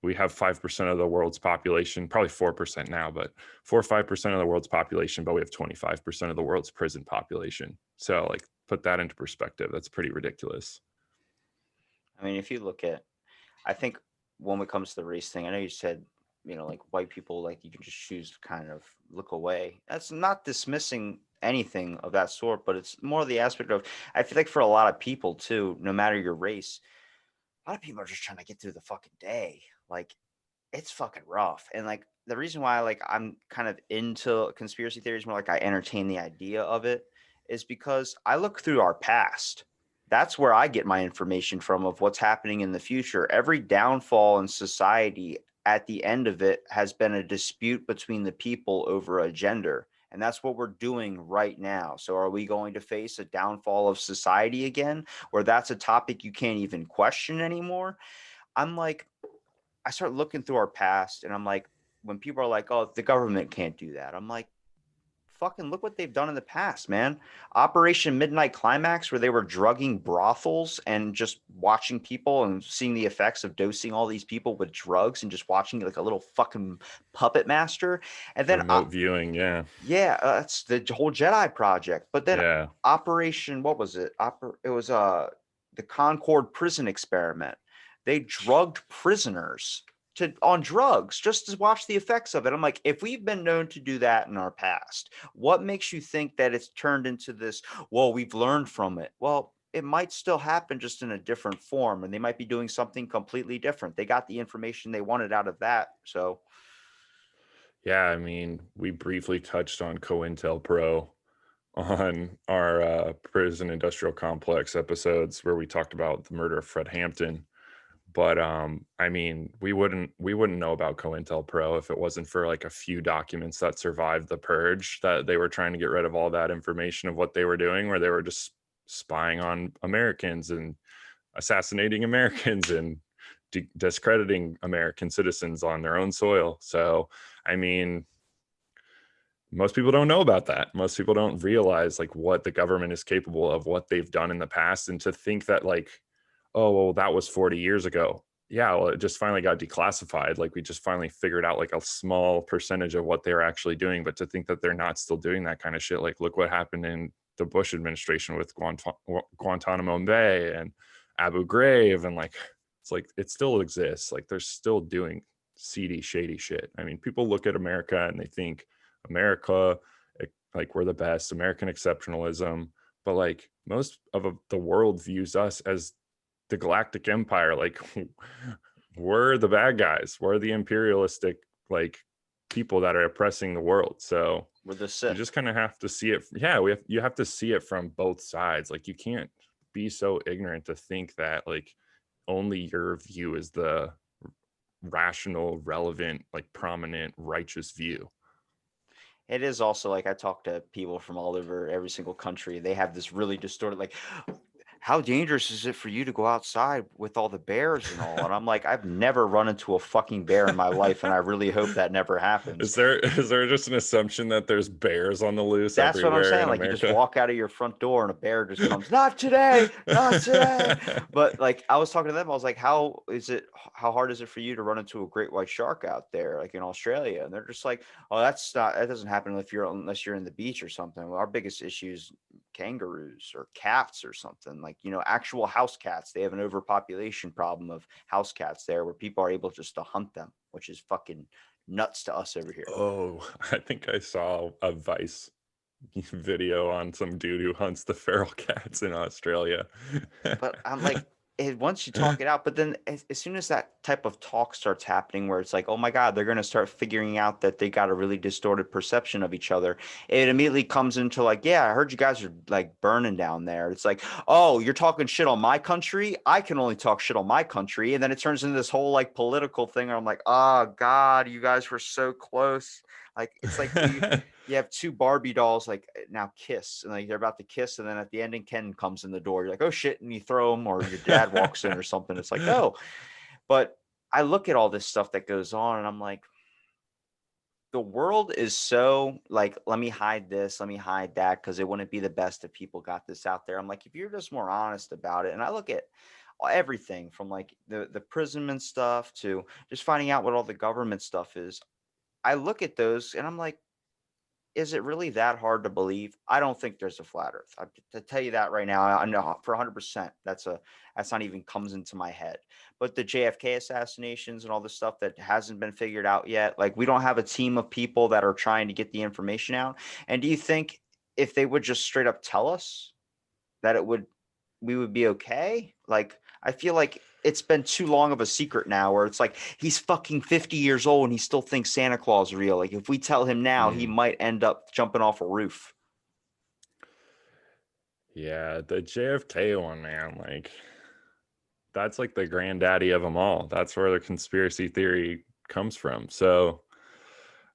We have 5% of the world's population, probably 4% now, but 4 or 5% of the world's population, but we have 25% of the world's prison population. So, like, put that into perspective. That's pretty ridiculous. I mean, if you look at, I think when it comes to the race thing, I know you said, like white people, like you can just choose to kind of look away. That's not dismissing anything of that sort, but it's more the aspect of, I feel like for a lot of people too, no matter your race, a lot of people are just trying to get through the fucking day. Like, it's fucking rough. And like the reason why like I'm kind of into conspiracy theories, more like I entertain the idea of it, is because I look through our past. That's where I get my information from of what's happening in the future. Every downfall in society at the end of it has been a dispute between the people over a gender. And that's what we're doing right now. So are we going to face a downfall of society again, where that's a topic you can't even question anymore? I'm like, I start looking through our past and I'm like, when people are like, oh, the government can't do that, I'm like, fucking look what they've done in the past, man. Operation Midnight Climax, where they were drugging brothels and just watching people and seeing the effects of dosing all these people with drugs and just watching like a little fucking puppet master. And then, Remote viewing, yeah. yeah, that's the whole Jedi project. But then Yeah. Operation, what was it? It was the Concord prison experiment. They drugged prisoners to on drugs just to watch the effects of it. I'm like, if we've been known to do that in our past, what makes you think that it's turned into this? Well, we've learned from it. Well, it might still happen just in a different form, and they might be doing something completely different. They got the information they wanted out of that. So Yeah, I mean, we briefly touched on COINTELPRO on our prison industrial complex episodes where we talked about the murder of Fred Hampton. But I mean, we wouldn't know about COINTELPRO if it wasn't for like a few documents that survived the purge, that they were trying to get rid of all that information of what they were doing, where they were just spying on Americans and assassinating Americans and discrediting American citizens on their own soil. So, I mean, most people don't know about that. Most people don't realize like what the government is capable of, what they've done in the past, and to think that like, oh, well, that was 40 years ago. Yeah, well, it just finally got declassified. Like, we just finally figured out like a small percentage of what they're actually doing. But to think that they're not still doing that kind of shit, like, look what happened in the Bush administration with Guantanamo Bay and Abu Ghraib, and like, it's like it still exists. Like, they're still doing seedy, shady shit. I mean, people look at America and they think America, like, we're the best, American exceptionalism. But like, most of the world views us as the galactic empire. Like, we're the bad guys, we're the imperialistic like people that are oppressing the world. So we're the you Sith. just kind of have to see it. Yeah, you have to see it from both sides. Like, you can't be so ignorant to think that like only your view is the rational, relevant, like prominent, righteous view. It is also like I talk to people from all over every single country. They have this really distorted, like, how dangerous is it for you to go outside with all the bears and all? And I'm like, I've never run into a fucking bear in my life, and I really hope that never happens. Is there just an assumption that there's bears on the loose That's what I'm everywhere saying. in Like, you just America? walk out of your front door and a bear just comes, not today, not today. But like, I was talking to them, I was like, how hard is it for you to run into a great white shark out there, like in Australia? And they're just like, oh, that doesn't happen unless you're in the beach or something. Well, our biggest issue is kangaroos or cats or something, like, actual house cats. They have an overpopulation problem of house cats there, where people are able just to hunt them, which is fucking nuts to us over here. Oh, I think I saw a Vice video on some dude who hunts the feral cats in Australia. But I'm like, once you talk it out, but then as soon as that type of talk starts happening, where it's like, oh my God, they're going to start figuring out that they got a really distorted perception of each other, it immediately comes into like, yeah, I heard you guys are like burning down there. It's like, oh, you're talking shit on my country. I can only talk shit on my country. And then it turns into this whole like political thing. Where I'm like, oh God, you guys were so close. Like, it's like you have two Barbie dolls like now kiss, and like they're about to kiss, and then at the ending Ken comes in the door. You're like, oh shit, and you throw them, or your dad walks in or something. It's like, no. But I look at all this stuff that goes on and I'm like, the world is so like, let me hide this, let me hide that, because it wouldn't be the best if people got this out there. I'm like, if you're just more honest about it, and I look at everything from like the imprisonment stuff to just finding out what all the government stuff is. I look at those and I'm like, is it really that hard to believe? I don't think there's a flat Earth. To tell you that right now, I know for 100% that's not even comes into my head. But the JFK assassinations and all the stuff that hasn't been figured out yet, like we don't have a team of people that are trying to get the information out. And do you think if they would just straight up tell us that we would be okay? Like I feel like it's been too long of a secret now where it's like he's fucking 50 years old and he still thinks Santa Claus is real. Like if we tell him now, he Mm. might end up jumping off a roof. Yeah, the JFK one, man, like that's like the granddaddy of them all. That's where the conspiracy theory comes from. So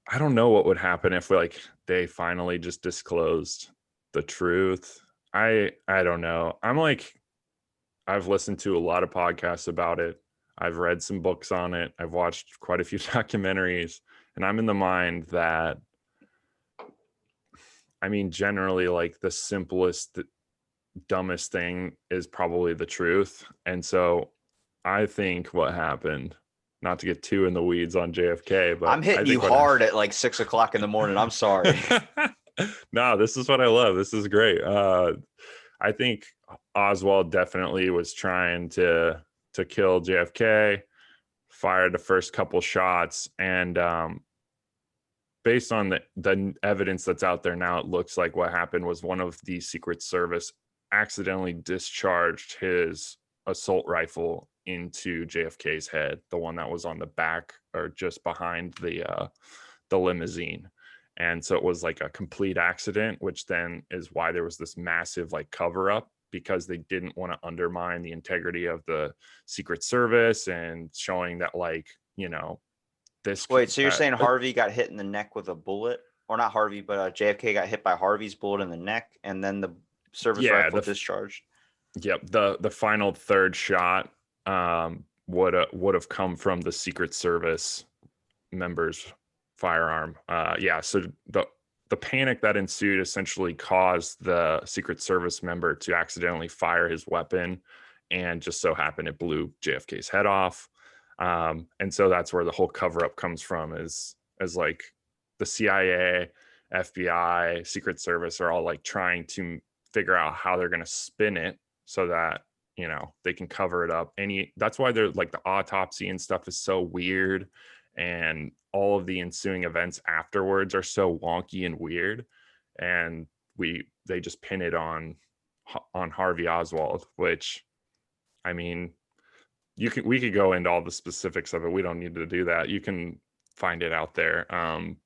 I don't know what would happen if like they finally just disclosed the truth. I don't know. I'm like, I've listened to a lot of podcasts about it. I've read some books on it. I've watched quite a few documentaries, and I'm in the mind that, I mean, generally, like the simplest, dumbest thing is probably the truth. And so I think what happened, not to get too in the weeds on JFK, I'm but I hitting you think what hard at like 6 o'clock in the morning. I'm sorry. no, this is what I love. This is great. I think Oswald definitely was trying to kill JFK, fired the first couple shots, and based on the evidence that's out there now, it looks like what happened was one of the Secret Service accidentally discharged his assault rifle into JFK's head, the one that was on the back or just behind the limousine. And so it was like a complete accident, which then is why there was this massive like cover up, because they didn't want to undermine the integrity of the Secret Service and showing that, like, you know, this Wait, so you're that saying Harvey got hit in the neck with a bullet, or not Harvey, but JFK got hit by Harvey's bullet in the neck, and then the service yeah, rifle discharged? yep, the final third shot would have come from the Secret Service member's firearm. Yeah, so the panic that ensued essentially caused the Secret Service member to accidentally fire his weapon, and just so happened it blew JFK's head off. And so that's where the whole cover up comes from, is as like the CIA, FBI, Secret Service are all like trying to figure out how they're going to spin it so that, you know, they can cover it up. That's why they're like, the autopsy and stuff is so weird, and all of the ensuing events afterwards are so wonky and weird, and they just pin it on Harvey Oswald, which, I mean, we could go into all the specifics of it. We don't need to do that. You can find it out there.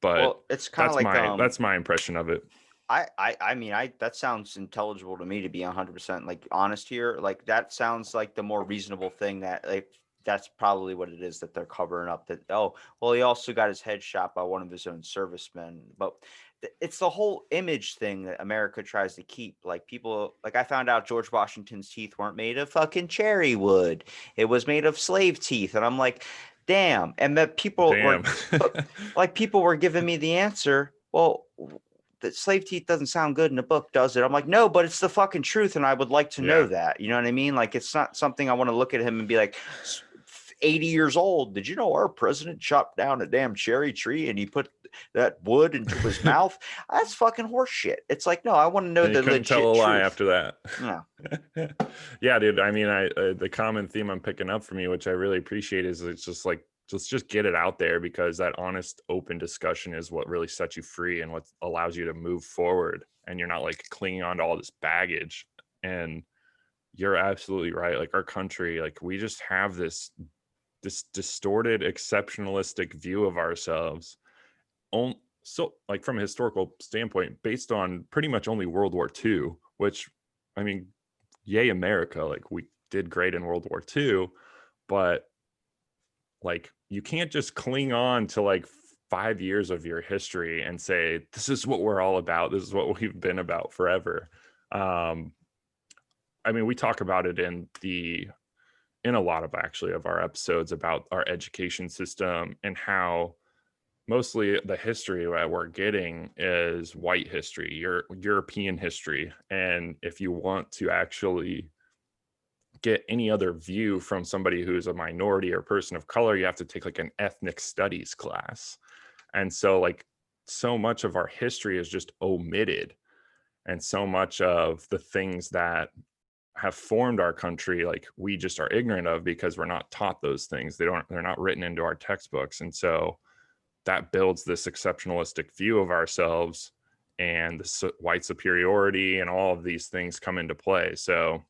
But Well, it's kind of like that's my impression of it. I mean, that sounds intelligible to me, to be 100% like honest here. Like that sounds like the more reasonable thing, that like that's probably what it is that they're covering up. That, oh, well, he also got his head shot by one of his own servicemen. But it's the whole image thing that America tries to keep. Like people, like I found out George Washington's teeth weren't made of fucking cherry wood. It was made of slave teeth. And I'm like, damn. And that people Damn. were, but like people were giving me the answer. Well, that slave teeth doesn't sound good in a book, does it? I'm like, no, but it's the fucking truth, and I would like to know Yeah. that. You know what I mean? Like, it's not something I want to look at him and be like, 80 years old. Did you know our president chopped down a damn cherry tree and he put that wood into his mouth? That's fucking horse shit. It's like, no, I want to know And you the couldn't tell legit a lie truth. after that. No. Yeah, dude. I mean, the common theme I'm picking up from you, which I really appreciate, is it's just like, let's just get it out there, because that honest, open discussion is what really sets you free and what allows you to move forward. And you're not like clinging on to all this baggage. And you're absolutely right. Like our country, like we just have this distorted, exceptionalistic view of ourselves. So, like from a historical standpoint, based on pretty much only World War II, which, I mean, yay America, like we did great in World War II, but like you can't just cling on to like 5 years of your history and say this is what we're all about, this is what we've been about forever. I mean, we talk about it in in a lot of actually of our episodes about our education system and how mostly the history that we're getting is white history, European history. And if you want to actually get any other view from somebody who's a minority or person of color, you have to take like an ethnic studies class. And so like so much of our history is just omitted. And so much of the things that have formed our country, like we just are ignorant of because we're not taught those things. They're not written into our textbooks. And so that builds this exceptionalistic view of ourselves, and the white superiority and all of these things come into play. So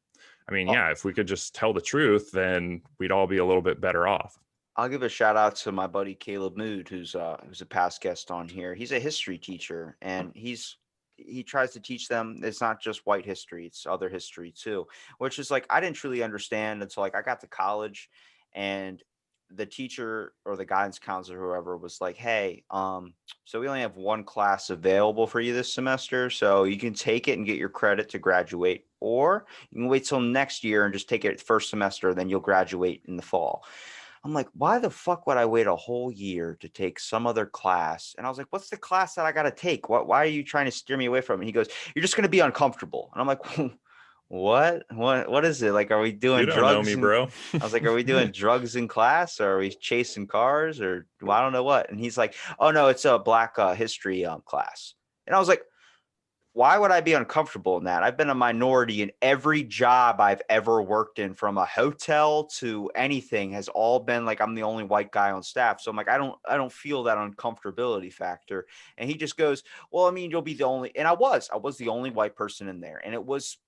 I mean, I'll, yeah, if we could just tell the truth, then we'd all be a little bit better off. I'll give a shout out to my buddy Caleb Mood, who's a past guest on here. He's a history teacher, and he tries to teach them it's not just white history, it's other history too, which is like I didn't truly understand until like I got to college, and the teacher or the guidance counselor, whoever, was like, "Hey, so we only have one class available for you this semester, so you can take it and get your credit to graduate, or you can wait till next year and just take it first semester, then you'll graduate in the fall." I'm like, why the fuck would I wait a whole year to take some other class? And I was like, what's the class that I got to take? Why are you trying to steer me away from it? And he goes, you're just going to be uncomfortable. And I'm like, what is it? Like, are we You doing don't know drugs? me, And bro. I was like, are we doing drugs in class, or are we chasing cars, or well, I don't know what. And he's like, oh no, it's a black history class. And I was like, why would I be uncomfortable in that? I've been a minority in every job I've ever worked in, from a hotel to anything, has all been like I'm the only white guy on staff. So I'm like, I don't feel that uncomfortability factor. And he just goes, well, I mean, you'll be the only, and I was the only white person in there. And it was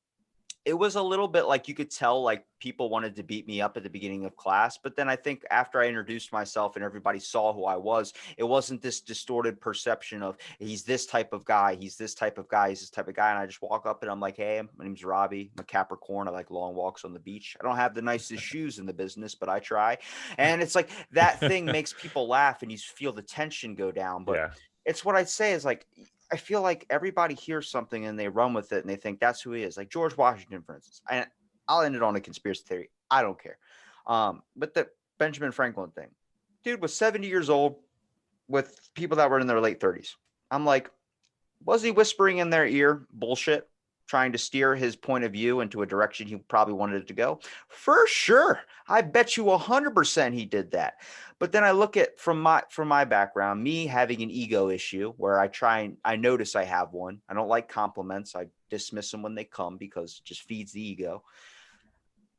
a little bit like you could tell like people wanted to beat me up at the beginning of class, but then I think after I introduced myself and everybody saw who I was, it wasn't this distorted perception of he's this type of guy, he's this type of guy, he's this type of guy. And I just walk up and I'm like, hey, my name's Robbie, I'm a Capricorn, I like long walks on the beach, I don't have the nicest shoes in the business, but I try. And it's like that thing makes people laugh and you feel the tension go down. But Yeah. it's what I'd say is like I feel like everybody hears something and they run with it and they think that's who he is. Like George Washington, for instance. And I'll end it on a conspiracy theory. I don't care. But the Benjamin Franklin thing, dude was 70 years old with people that were in their late 30s. I'm like, was he whispering in their ear bullshit, trying to steer his point of view into a direction he probably wanted it to go? For sure. I bet you 100% he did that. But then I look at from my background, me having an ego issue where I notice I have one. I don't like compliments. I dismiss them when they come because it just feeds the ego.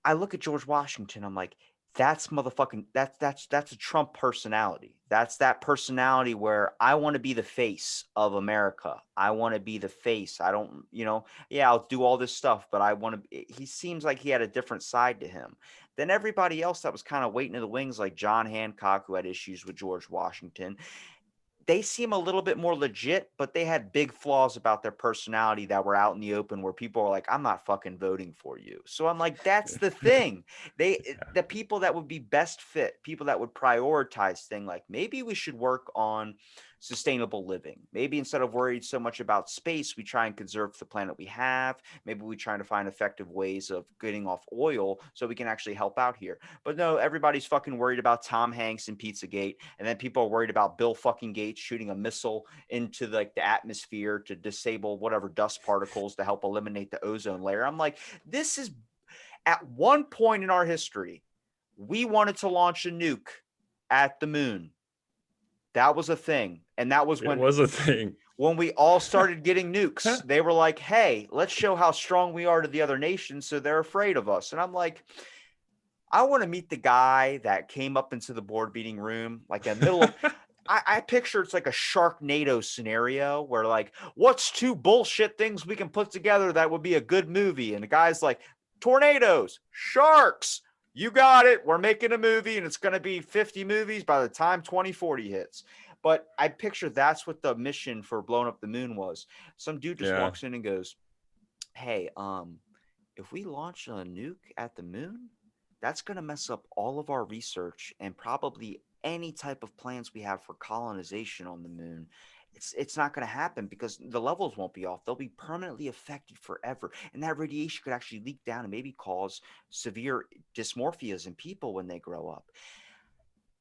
I look at George Washington, I'm like, that's motherfucking that's a Trump personality. That's that personality where I want to be the face of America. I want to be the face. I don't, yeah, I'll do all this stuff, but I want to he seems like he had a different side to him than everybody else that was kind of waiting in the wings, like John Hancock, who had issues with George Washington. They seem a little bit more legit, but they had big flaws about their personality that were out in the open where people are like, I'm not fucking voting for you. So I'm like, that's the thing. The people that would be best fit, people that would prioritize thing, like maybe we should work on sustainable living. Maybe instead of worried so much about space, we try and conserve the planet we have. Maybe we try to find effective ways of getting off oil so we can actually help out here. But no, everybody's fucking worried about Tom Hanks and Pizzagate, and then people are worried about Bill fucking Gates shooting a missile into like the atmosphere to disable whatever dust particles to help eliminate the ozone layer. I'm like, this is at one point in our history, we wanted to launch a nuke at the moon. That was a thing, and that was It was a thing. when we all started getting nukes. They were like, hey, let's show how strong we are to the other nations so they're afraid of us. And I'm like, I want to meet the guy that came up into the board meeting room, like in the middle of, I picture it's like a Sharknado scenario where like, what's two bullshit things we can put together that would be a good movie? And the guy's like, tornadoes, sharks. You got it. We're making a movie and it's going to be 50 movies by the time 2040 hits. But I picture that's what the mission for blowing up the moon was. Some dude just Yeah. walks in and goes, hey, if we launch a nuke at the moon, that's going to mess up all of our research and probably any type of plans we have for colonization on the moon. it's not going to happen because the levels won't be off. They'll be permanently affected forever. And that radiation could actually leak down and maybe cause severe dysmorphias in people when they grow up.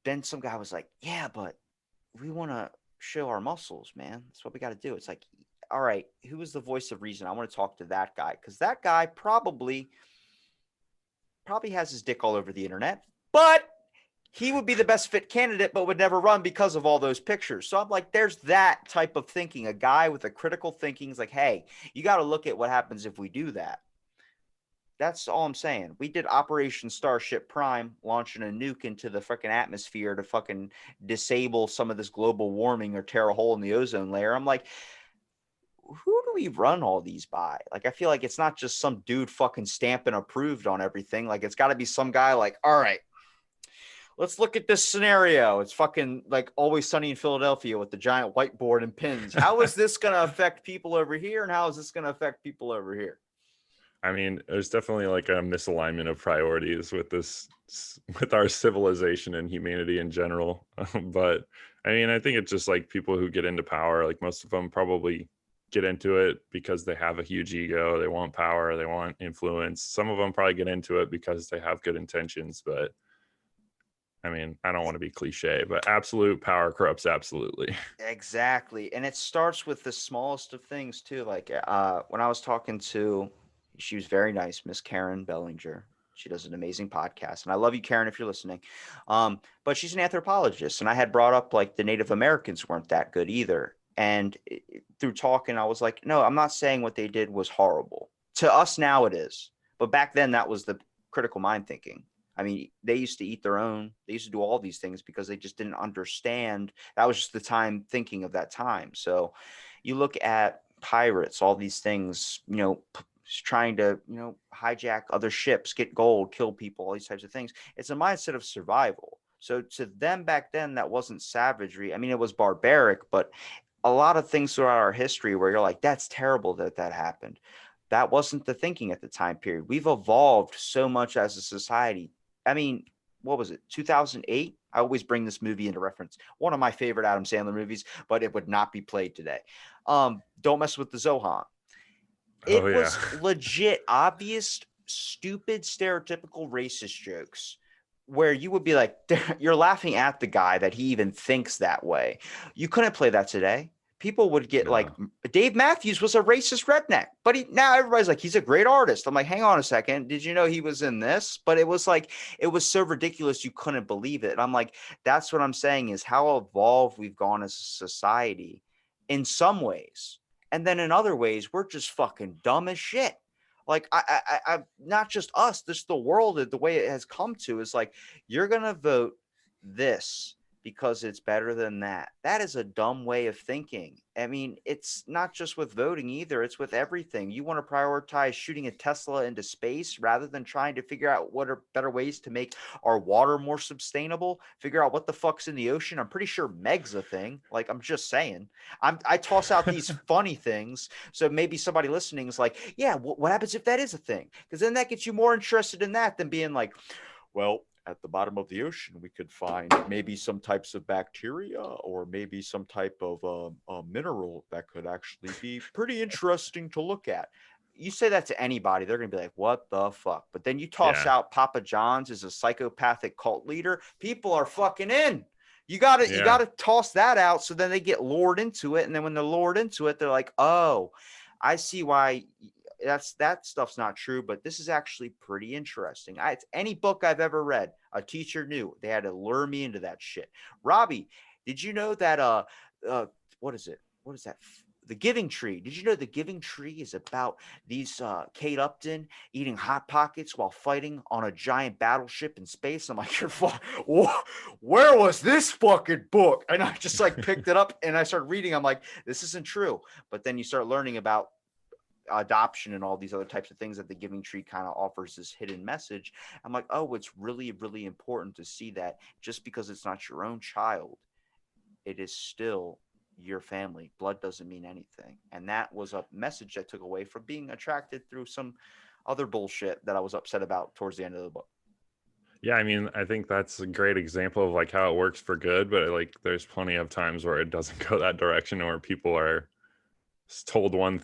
Then some guy was like, yeah, but we want to show our muscles, man. That's what we got to do. It's like, all right, who is the voice of reason? I want to talk to that guy because that guy probably has his dick all over the internet, but he would be the best fit candidate, but would never run because of all those pictures. So I'm like, there's that type of thinking. A guy with a critical thinking is like, hey, you got to look at what happens if we do that. That's all I'm saying. We did Operation Starship Prime, launching a nuke into the freaking atmosphere to fucking disable some of this global warming or tear a hole in the ozone layer. I'm like, who do we run all these by? Like, I feel like it's not just some dude fucking stamping approved on everything. Like, it's got to be some guy like, all right, let's look at this scenario. It's fucking like Always Sunny in Philadelphia with the giant whiteboard and pins. How is this going to affect people over here? And how is this going to affect people over here? I mean, there's definitely like a misalignment of priorities with with our civilization and humanity in general. But I mean, I think it's just like people who get into power, like most of them probably get into it because they have a huge ego. They want power, they want influence. Some of them probably get into it because they have good intentions. But I mean, I don't want to be cliche, but absolute power corrupts absolutely. Exactly. And it starts with the smallest of things too. Like when I was talking to, she was very nice, Miss Karen Bellinger. She does an amazing podcast. And I love you, Karen, if you're listening. But she's an anthropologist. And I had brought up like the Native Americans weren't that good either. And through talking, I was like, no, I'm not saying what they did was horrible. To us now it is. But back then that was the critical mind thinking. I mean, they used to eat their own. They used to do all these things because they just didn't understand. That was just the time thinking of that time. So you look at pirates, all these things, trying to, hijack other ships, get gold, kill people, all these types of things. It's a mindset of survival. So to them back then, that wasn't savagery. I mean, it was barbaric, but a lot of things throughout our history where you're like, that's terrible that that happened. That wasn't the thinking at the time period. We've evolved so much as a society. I mean, what was it? 2008. I always bring this movie into reference. One of my favorite Adam Sandler movies, but it would not be played today. Don't Mess with the Zohan. Oh It yeah. was legit obvious, stupid, stereotypical racist jokes where you would be like, you're laughing at the guy that he even thinks that way. You couldn't play that today. People would get like, No. Dave Matthews was a racist redneck, but now everybody's like, he's a great artist. I'm like, hang on a second. Did you know he was in this? But it was like, it was so ridiculous. You couldn't believe it. And I'm like, that's what I'm saying is how evolved we've gone as a society in some ways. And then in other ways, we're just fucking dumb as shit. Like I not just us, this the world, the way it has come to is like, you're going to vote this because it's better than that. That is a dumb way of thinking. I mean, it's not just with voting either. It's with everything. You want to prioritize shooting a Tesla into space rather than trying to figure out what are better ways to make our water more sustainable, figure out what the fuck's in the ocean. I'm pretty sure Meg's a thing. Like, I'm just saying. I toss out these funny things. So maybe somebody listening is like, yeah, what happens if that is a thing? Because then that gets you more interested in that than being like, well, at the bottom of the ocean, we could find maybe some types of bacteria or maybe some type of mineral that could actually be pretty interesting to look at. You say that to anybody, they're going to be like, what the fuck? But then you toss Yeah. out Papa John's as a psychopathic cult leader, people are fucking in. You gotta Yeah. toss that out so then they get lured into it. And then when they're lured into it, they're like, oh, I see why that stuff's not true, but this is actually pretty interesting. It's any book I've ever read, a teacher knew they had to lure me into that shit. Robbie, did you know that uh what is it? What is that? The Giving Tree. Did you know the Giving Tree is about these Kate Upton eating hot pockets while fighting on a giant battleship in space? I'm like, where was this fucking book? And I just like picked it up and I started reading. I'm like, this isn't true. But then you start learning about adoption and all these other types of things that the Giving Tree kind of offers this hidden message. I'm like, oh, it's really, really important to see that just because it's not your own child, it is still your family. Blood doesn't mean anything. And that was a message I took away from being attracted through some other bullshit that I was upset about towards the end of the book. Yeah, I mean, I think that's a great example of like how it works for good, but like there's plenty of times where it doesn't go that direction, or people are told one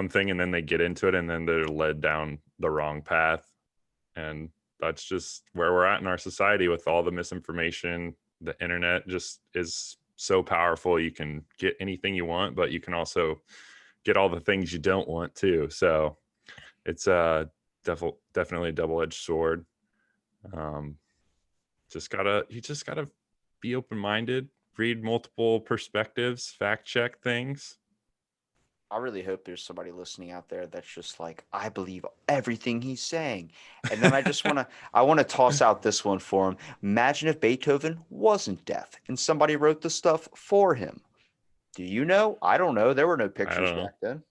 thing and then they get into it and then they're led down the wrong path. And that's just where we're at in our society with all the misinformation. The internet just is so powerful. You can get anything you want, but you can also get all the things you don't want too. So it's definitely a double-edged sword. Um, you just gotta be open-minded, read multiple perspectives, fact check things. I really hope there's somebody listening out there that's just like, I believe everything he's saying. And then I want to toss out this one for him. Imagine if Beethoven wasn't deaf and somebody wrote the stuff for him. Do you know? I don't know. There were no I pictures don't know. back then.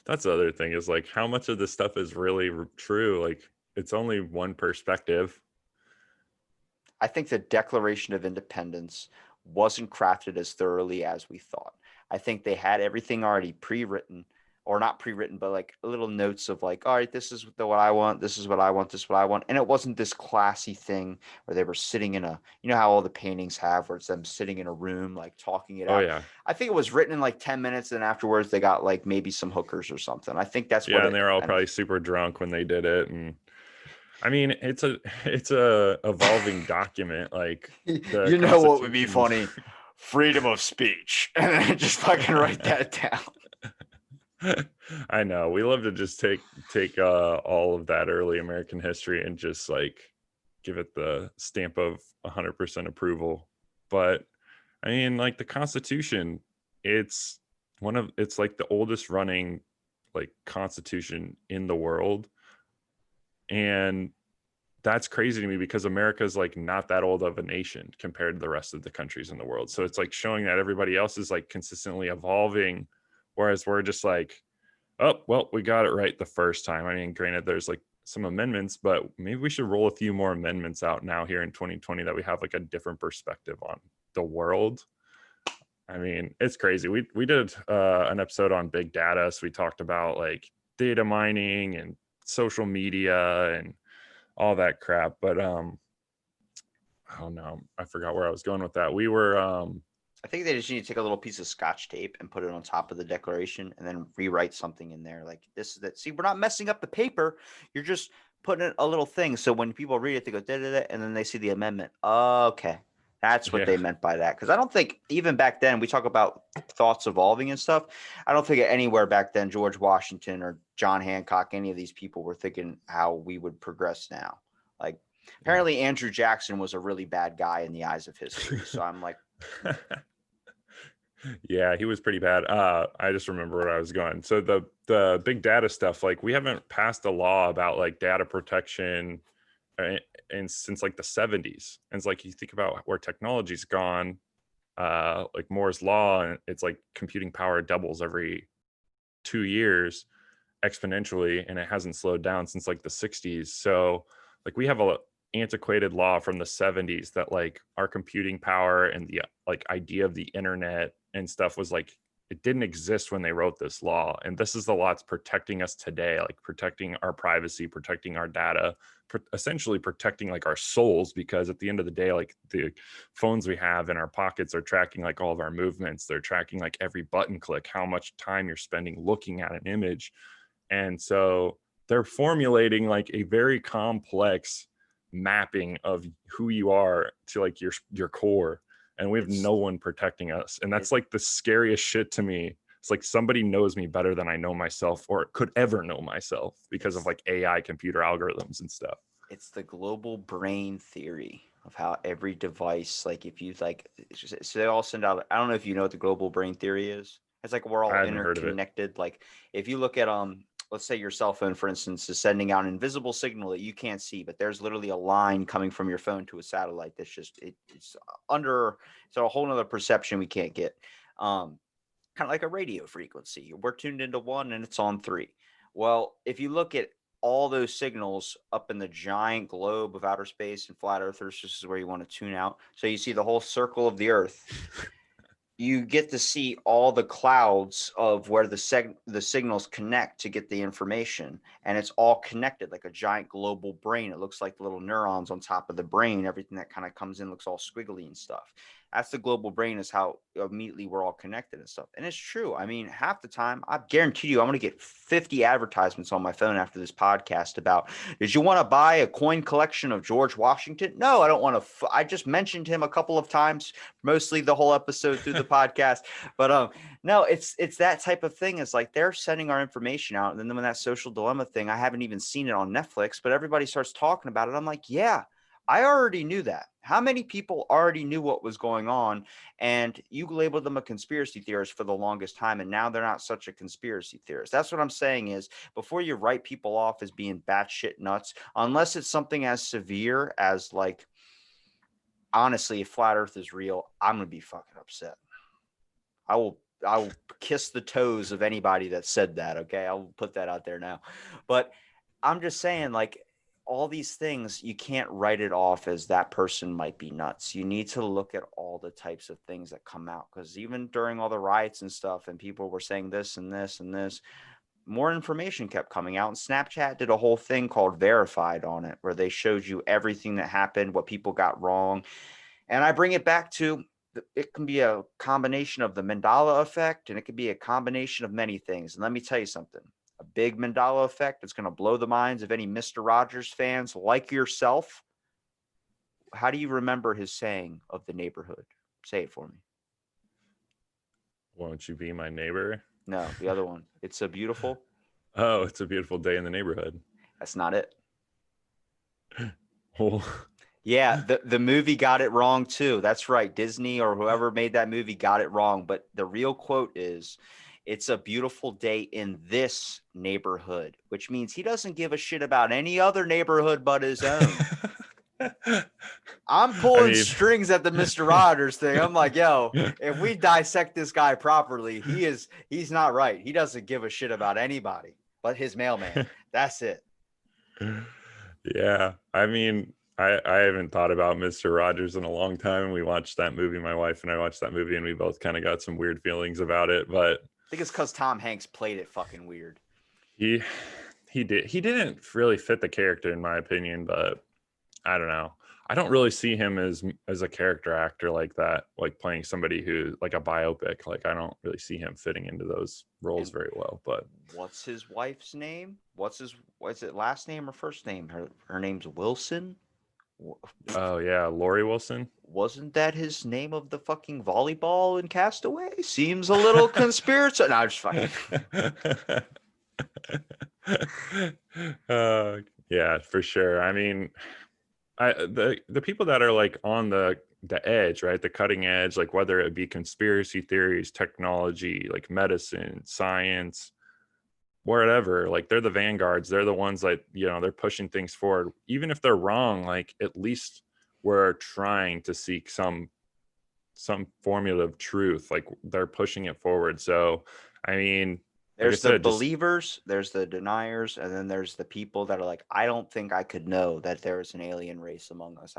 That's the other thing is like how much of this stuff is really true. Like it's only one perspective. I think the Declaration of Independence wasn't crafted as thoroughly as we thought. I think they had everything already pre-written, or not pre-written, but like little notes of like, all right, this is what I want, this is what I want, this is what I want. And it wasn't this classy thing where they were sitting in a, you know how all the paintings have where it's them sitting in a room, like talking it Oh out. yeah. I think it was written in like 10 minutes, and afterwards they got like maybe some hookers or something. I think that's what Yeah, and it they were all kind of probably super drunk when they did it. And I mean, it's a evolving document. Like the you know what would be Constitution. funny? Freedom of speech. And then just fucking write that down. I know. We love to just take all of that early American history and just like give it the stamp of 100% approval. But I mean, like the Constitution, it's it's like the oldest running like constitution in the world. And that's crazy to me because America's like not that old of a nation compared to the rest of the countries in the world. So it's like showing that everybody else is like consistently evolving, whereas we're just like, oh, well, we got it right the first time. I mean, granted, there's like some amendments, but maybe we should roll a few more amendments out now here in 2020 that we have like a different perspective on the world. I mean, it's crazy. We did an episode on big data, so we talked about like data mining and social media and all that crap. But oh no, I forgot where I was going with that. We were I think they just need to take a little piece of scotch tape and put it on top of the declaration and then rewrite something in there. Like this is that. See, we're not messing up the paper. You're just putting in a little thing. So when people read it, they go, da, da, da, and then they see the amendment. Okay. That's what yeah, they meant by that. Because I don't think even back then, we talk about thoughts evolving and stuff. I don't think anywhere back then, George Washington or John Hancock, any of these people were thinking how we would progress now. Like yeah. apparently Andrew Jackson was a really bad guy in the eyes of history. So I'm like, Yeah, he was pretty bad. I just remember where I was going. So the big data stuff, like we haven't passed a law about like data protection and since like the 70s. And it's like you think about where technology's gone, like Moore's law, and it's like computing power doubles every 2 years exponentially, and it hasn't slowed down since like the 60s. So like we have a antiquated law from the 70s that like our computing power and the like idea of the internet and stuff was like it didn't exist when they wrote this law, and this is the law that's protecting us today, like protecting our privacy, protecting our data, essentially protecting like our souls, because at the end of the day, like the phones we have in our pockets are tracking like all of our movements, they're tracking like every button click, how much time you're spending looking at an image. And so they're formulating like a very complex mapping of who you are to like your core, and we have it's no one protecting us. And it, that's like the scariest shit to me. It's like somebody knows me better than I know myself or could ever know myself because of it's like AI computer algorithms and stuff. it's the global brain theory of how every device, like if you like, so they all send out. I don't know if you know what the global brain theory is. It's like we're I all haven't heard of it. interconnected. Like if you look at let's say your cell phone, for instance, is sending out an invisible signal that you can't see, but there's literally a line coming from your phone to a satellite that's just it's under. It's a whole nother perception we can't get. Um, Kind of like a radio frequency. We're tuned into one and it's on three. Well, if you look at all those signals up in the giant globe of outer space and flat earthers, this is where you want to tune out. So you see the whole circle of the earth. you get to see all the clouds of where the signals connect to get the information, and it's all connected like a giant global brain. It looks like the little neurons on top of the brain. Everything that kind of comes in looks all squiggly and stuff. That's the global brain, is how immediately we're all connected and stuff. And it's true. I mean, half the time, I guarantee you, I'm going to get 50 advertisements on my phone after this podcast about, did you want to buy a coin collection of George Washington? No, I don't want to. I just mentioned him a couple of times, mostly the whole episode through the podcast. But no, it's that type of thing. It's like they're sending our information out. And then when that social dilemma thing, I haven't even seen it on Netflix, but everybody starts talking about it. I'm like, yeah, I already knew that. How many people already knew what was going on? And you labeled them a conspiracy theorist for the longest time, and now they're not such a conspiracy theorist. That's what I'm saying is, before you write people off as being batshit nuts, unless it's something as severe as, like, honestly, if flat earth is real, I'm going to be fucking upset. I will kiss the toes of anybody that said that. Okay. I'll put that out there now. But I'm just saying, like, all these things, you can't write it off as that person might be nuts. You need to look at all the types of things that come out, because even during all the riots and stuff, and people were saying this and this and this, more information kept coming out. And Snapchat did a whole thing called Verified on it, where they showed you everything that happened, what people got wrong. And I bring it back to, it can be a combination of the Mandela effect, and it could be a combination of many things. And let me tell you something, a big Mandela effect that's going to blow the minds of any Mr. Rogers fans like yourself. How do you remember his saying of the neighborhood? Say it for me. Won't you be my neighbor? No, the other one. It's a beautiful. Oh, it's a beautiful day in the neighborhood. That's not it. Oh. Yeah, the movie got it wrong too. That's right. Disney or whoever made that movie got it wrong. But the real quote is, it's a beautiful day in this neighborhood, which means he doesn't give a shit about any other neighborhood but his own. I'm I pulling mean, strings at the Mr. Rogers thing. I'm like, yo, if we dissect this guy properly, he's not right. He doesn't give a shit about anybody but his mailman. That's it. yeah. I mean, I haven't thought about Mr. Rogers in a long time. We watched that movie, my wife and I watched that movie, and we both kind of got some weird feelings about it. But I think it's because Tom Hanks played it fucking weird. he he didn't really fit the character in my opinion, but I don't know. I don't really see him as a character actor like that, like playing somebody who, like a biopic. Like I don't really see him fitting into those roles And very well. But what's his wife's name? What's it, last name or first name? Her name's Wilson. oh yeah, Laurie Wilson. Wasn't that his name of the fucking volleyball in Castaway? Seems a little conspiracy. No, I'm just fucking. Yeah, for sure. I mean, the people that are like on the edge, right, the cutting edge, like whether it be conspiracy theories, technology, like medicine, science, wherever, like they're the vanguards. They're the ones that, they're pushing things forward, even if they're wrong. Like at least we're trying to seek some formula of truth. Like they're pushing it forward. So I mean, like I There's the said, just believers, there's the deniers, and then there's the people that are like, I don't think I could know that there is an alien race among us.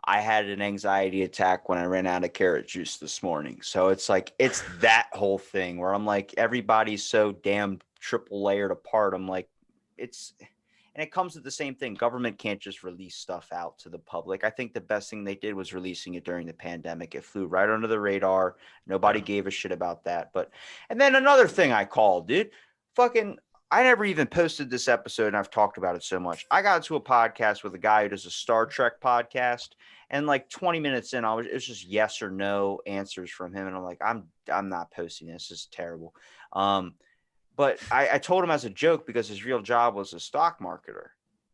I had an anxiety attack when I ran out of carrot juice this morning. So it's like, it's that whole thing where I'm like, everybody's so damn triple layered apart. I'm like, and it comes to the same thing. Government can't just release stuff out to the public. I think the best thing they did was releasing it during the pandemic. It flew right under the radar. Nobody yeah. gave a shit about that. And then another thing I called, dude, fucking, I never even posted this episode, and I've talked about it so much. I got into a podcast with a guy who does a Star Trek podcast, and like 20 minutes in, it was just yes or no answers from him, and I'm like, I'm not posting this. This is terrible. But I told him as a joke, because his real job was a stock marketer,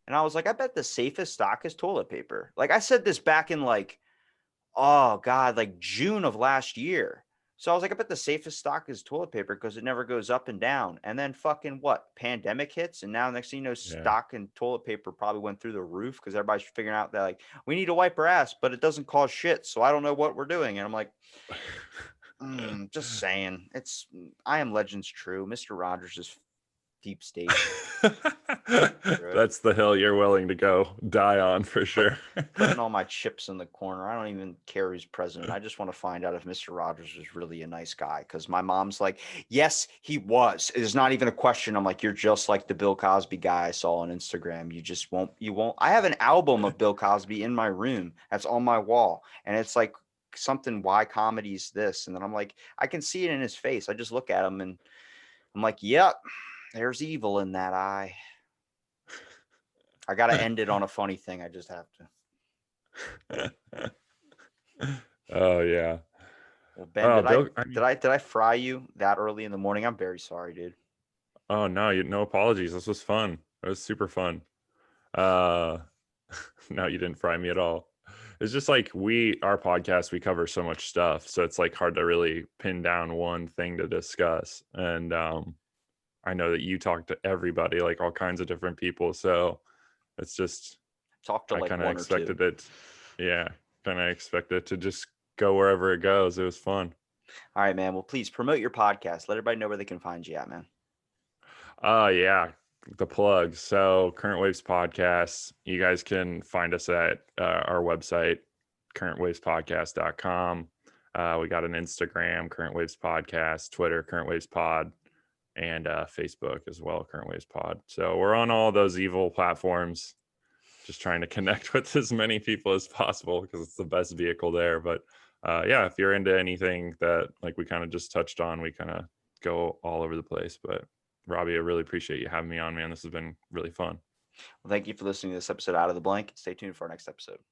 and I was like, I bet the safest stock is toilet paper. Like I said this back in like, oh God, like June of last year. So I was like, I bet the safest stock is toilet paper because it never goes up and down. And then fucking what? Pandemic hits. And now next thing you know, Yeah. stock and toilet paper probably went through the roof because everybody's figuring out that, like, we need to wipe our ass, but it doesn't cause shit. So I don't know what we're doing. And I'm like, just saying. I Am Legend's true. Mr. Rogers is deep state. That's the hill you're willing to go die on for sure. Putting all my chips in the corner. I don't even care who's president. I just want to find out if Mr. Rogers was really a nice guy. Because my mom's like, yes, he was. It's not even a question. I'm like, you're just like the Bill Cosby guy I saw on Instagram. You just won't. You won't. I have an album of Bill Cosby in my room. That's on my wall, and it's like something. Why comedy's this? And then I'm like, I can see it in his face. I just look at him and I'm like, yep, there's evil in that eye. I got to end it on a funny thing. I just have to. Oh yeah. Well, Ben, Oh, did I Bill. I did mean, I did I fry you that early in the morning? I'm very sorry, dude. oh no, no apologies. This was fun. It was super fun. Uh, no, you didn't fry me at all. It's just like our podcast, we cover so much stuff, so it's like hard to really pin down one thing to discuss. And I know that you talk to everybody, like all kinds of different people, so it's just Talk to I like kind of one or two. expected it. Yeah, kind of expected to just go wherever it goes. It was fun. All right, man. Well, please promote your podcast. Let everybody know where they can find you at, man. Yeah, the plugs. So Current Waves Podcast, you guys can find us at our website, currentwavespodcast.com. We got an Instagram, Current Waves Podcast, Twitter, Current Waves Pod, and Facebook as well, Current Waves Pod. So we're on all those evil platforms, just trying to connect with as many people as possible because it's the best vehicle there. But yeah, if you're into anything that like we kind of just touched on, we kind of go all over the place. But Robbie, I really appreciate you having me on, man. This has been really fun. Well, thank you for listening to this episode Out of the Blank. Stay tuned for our next episode.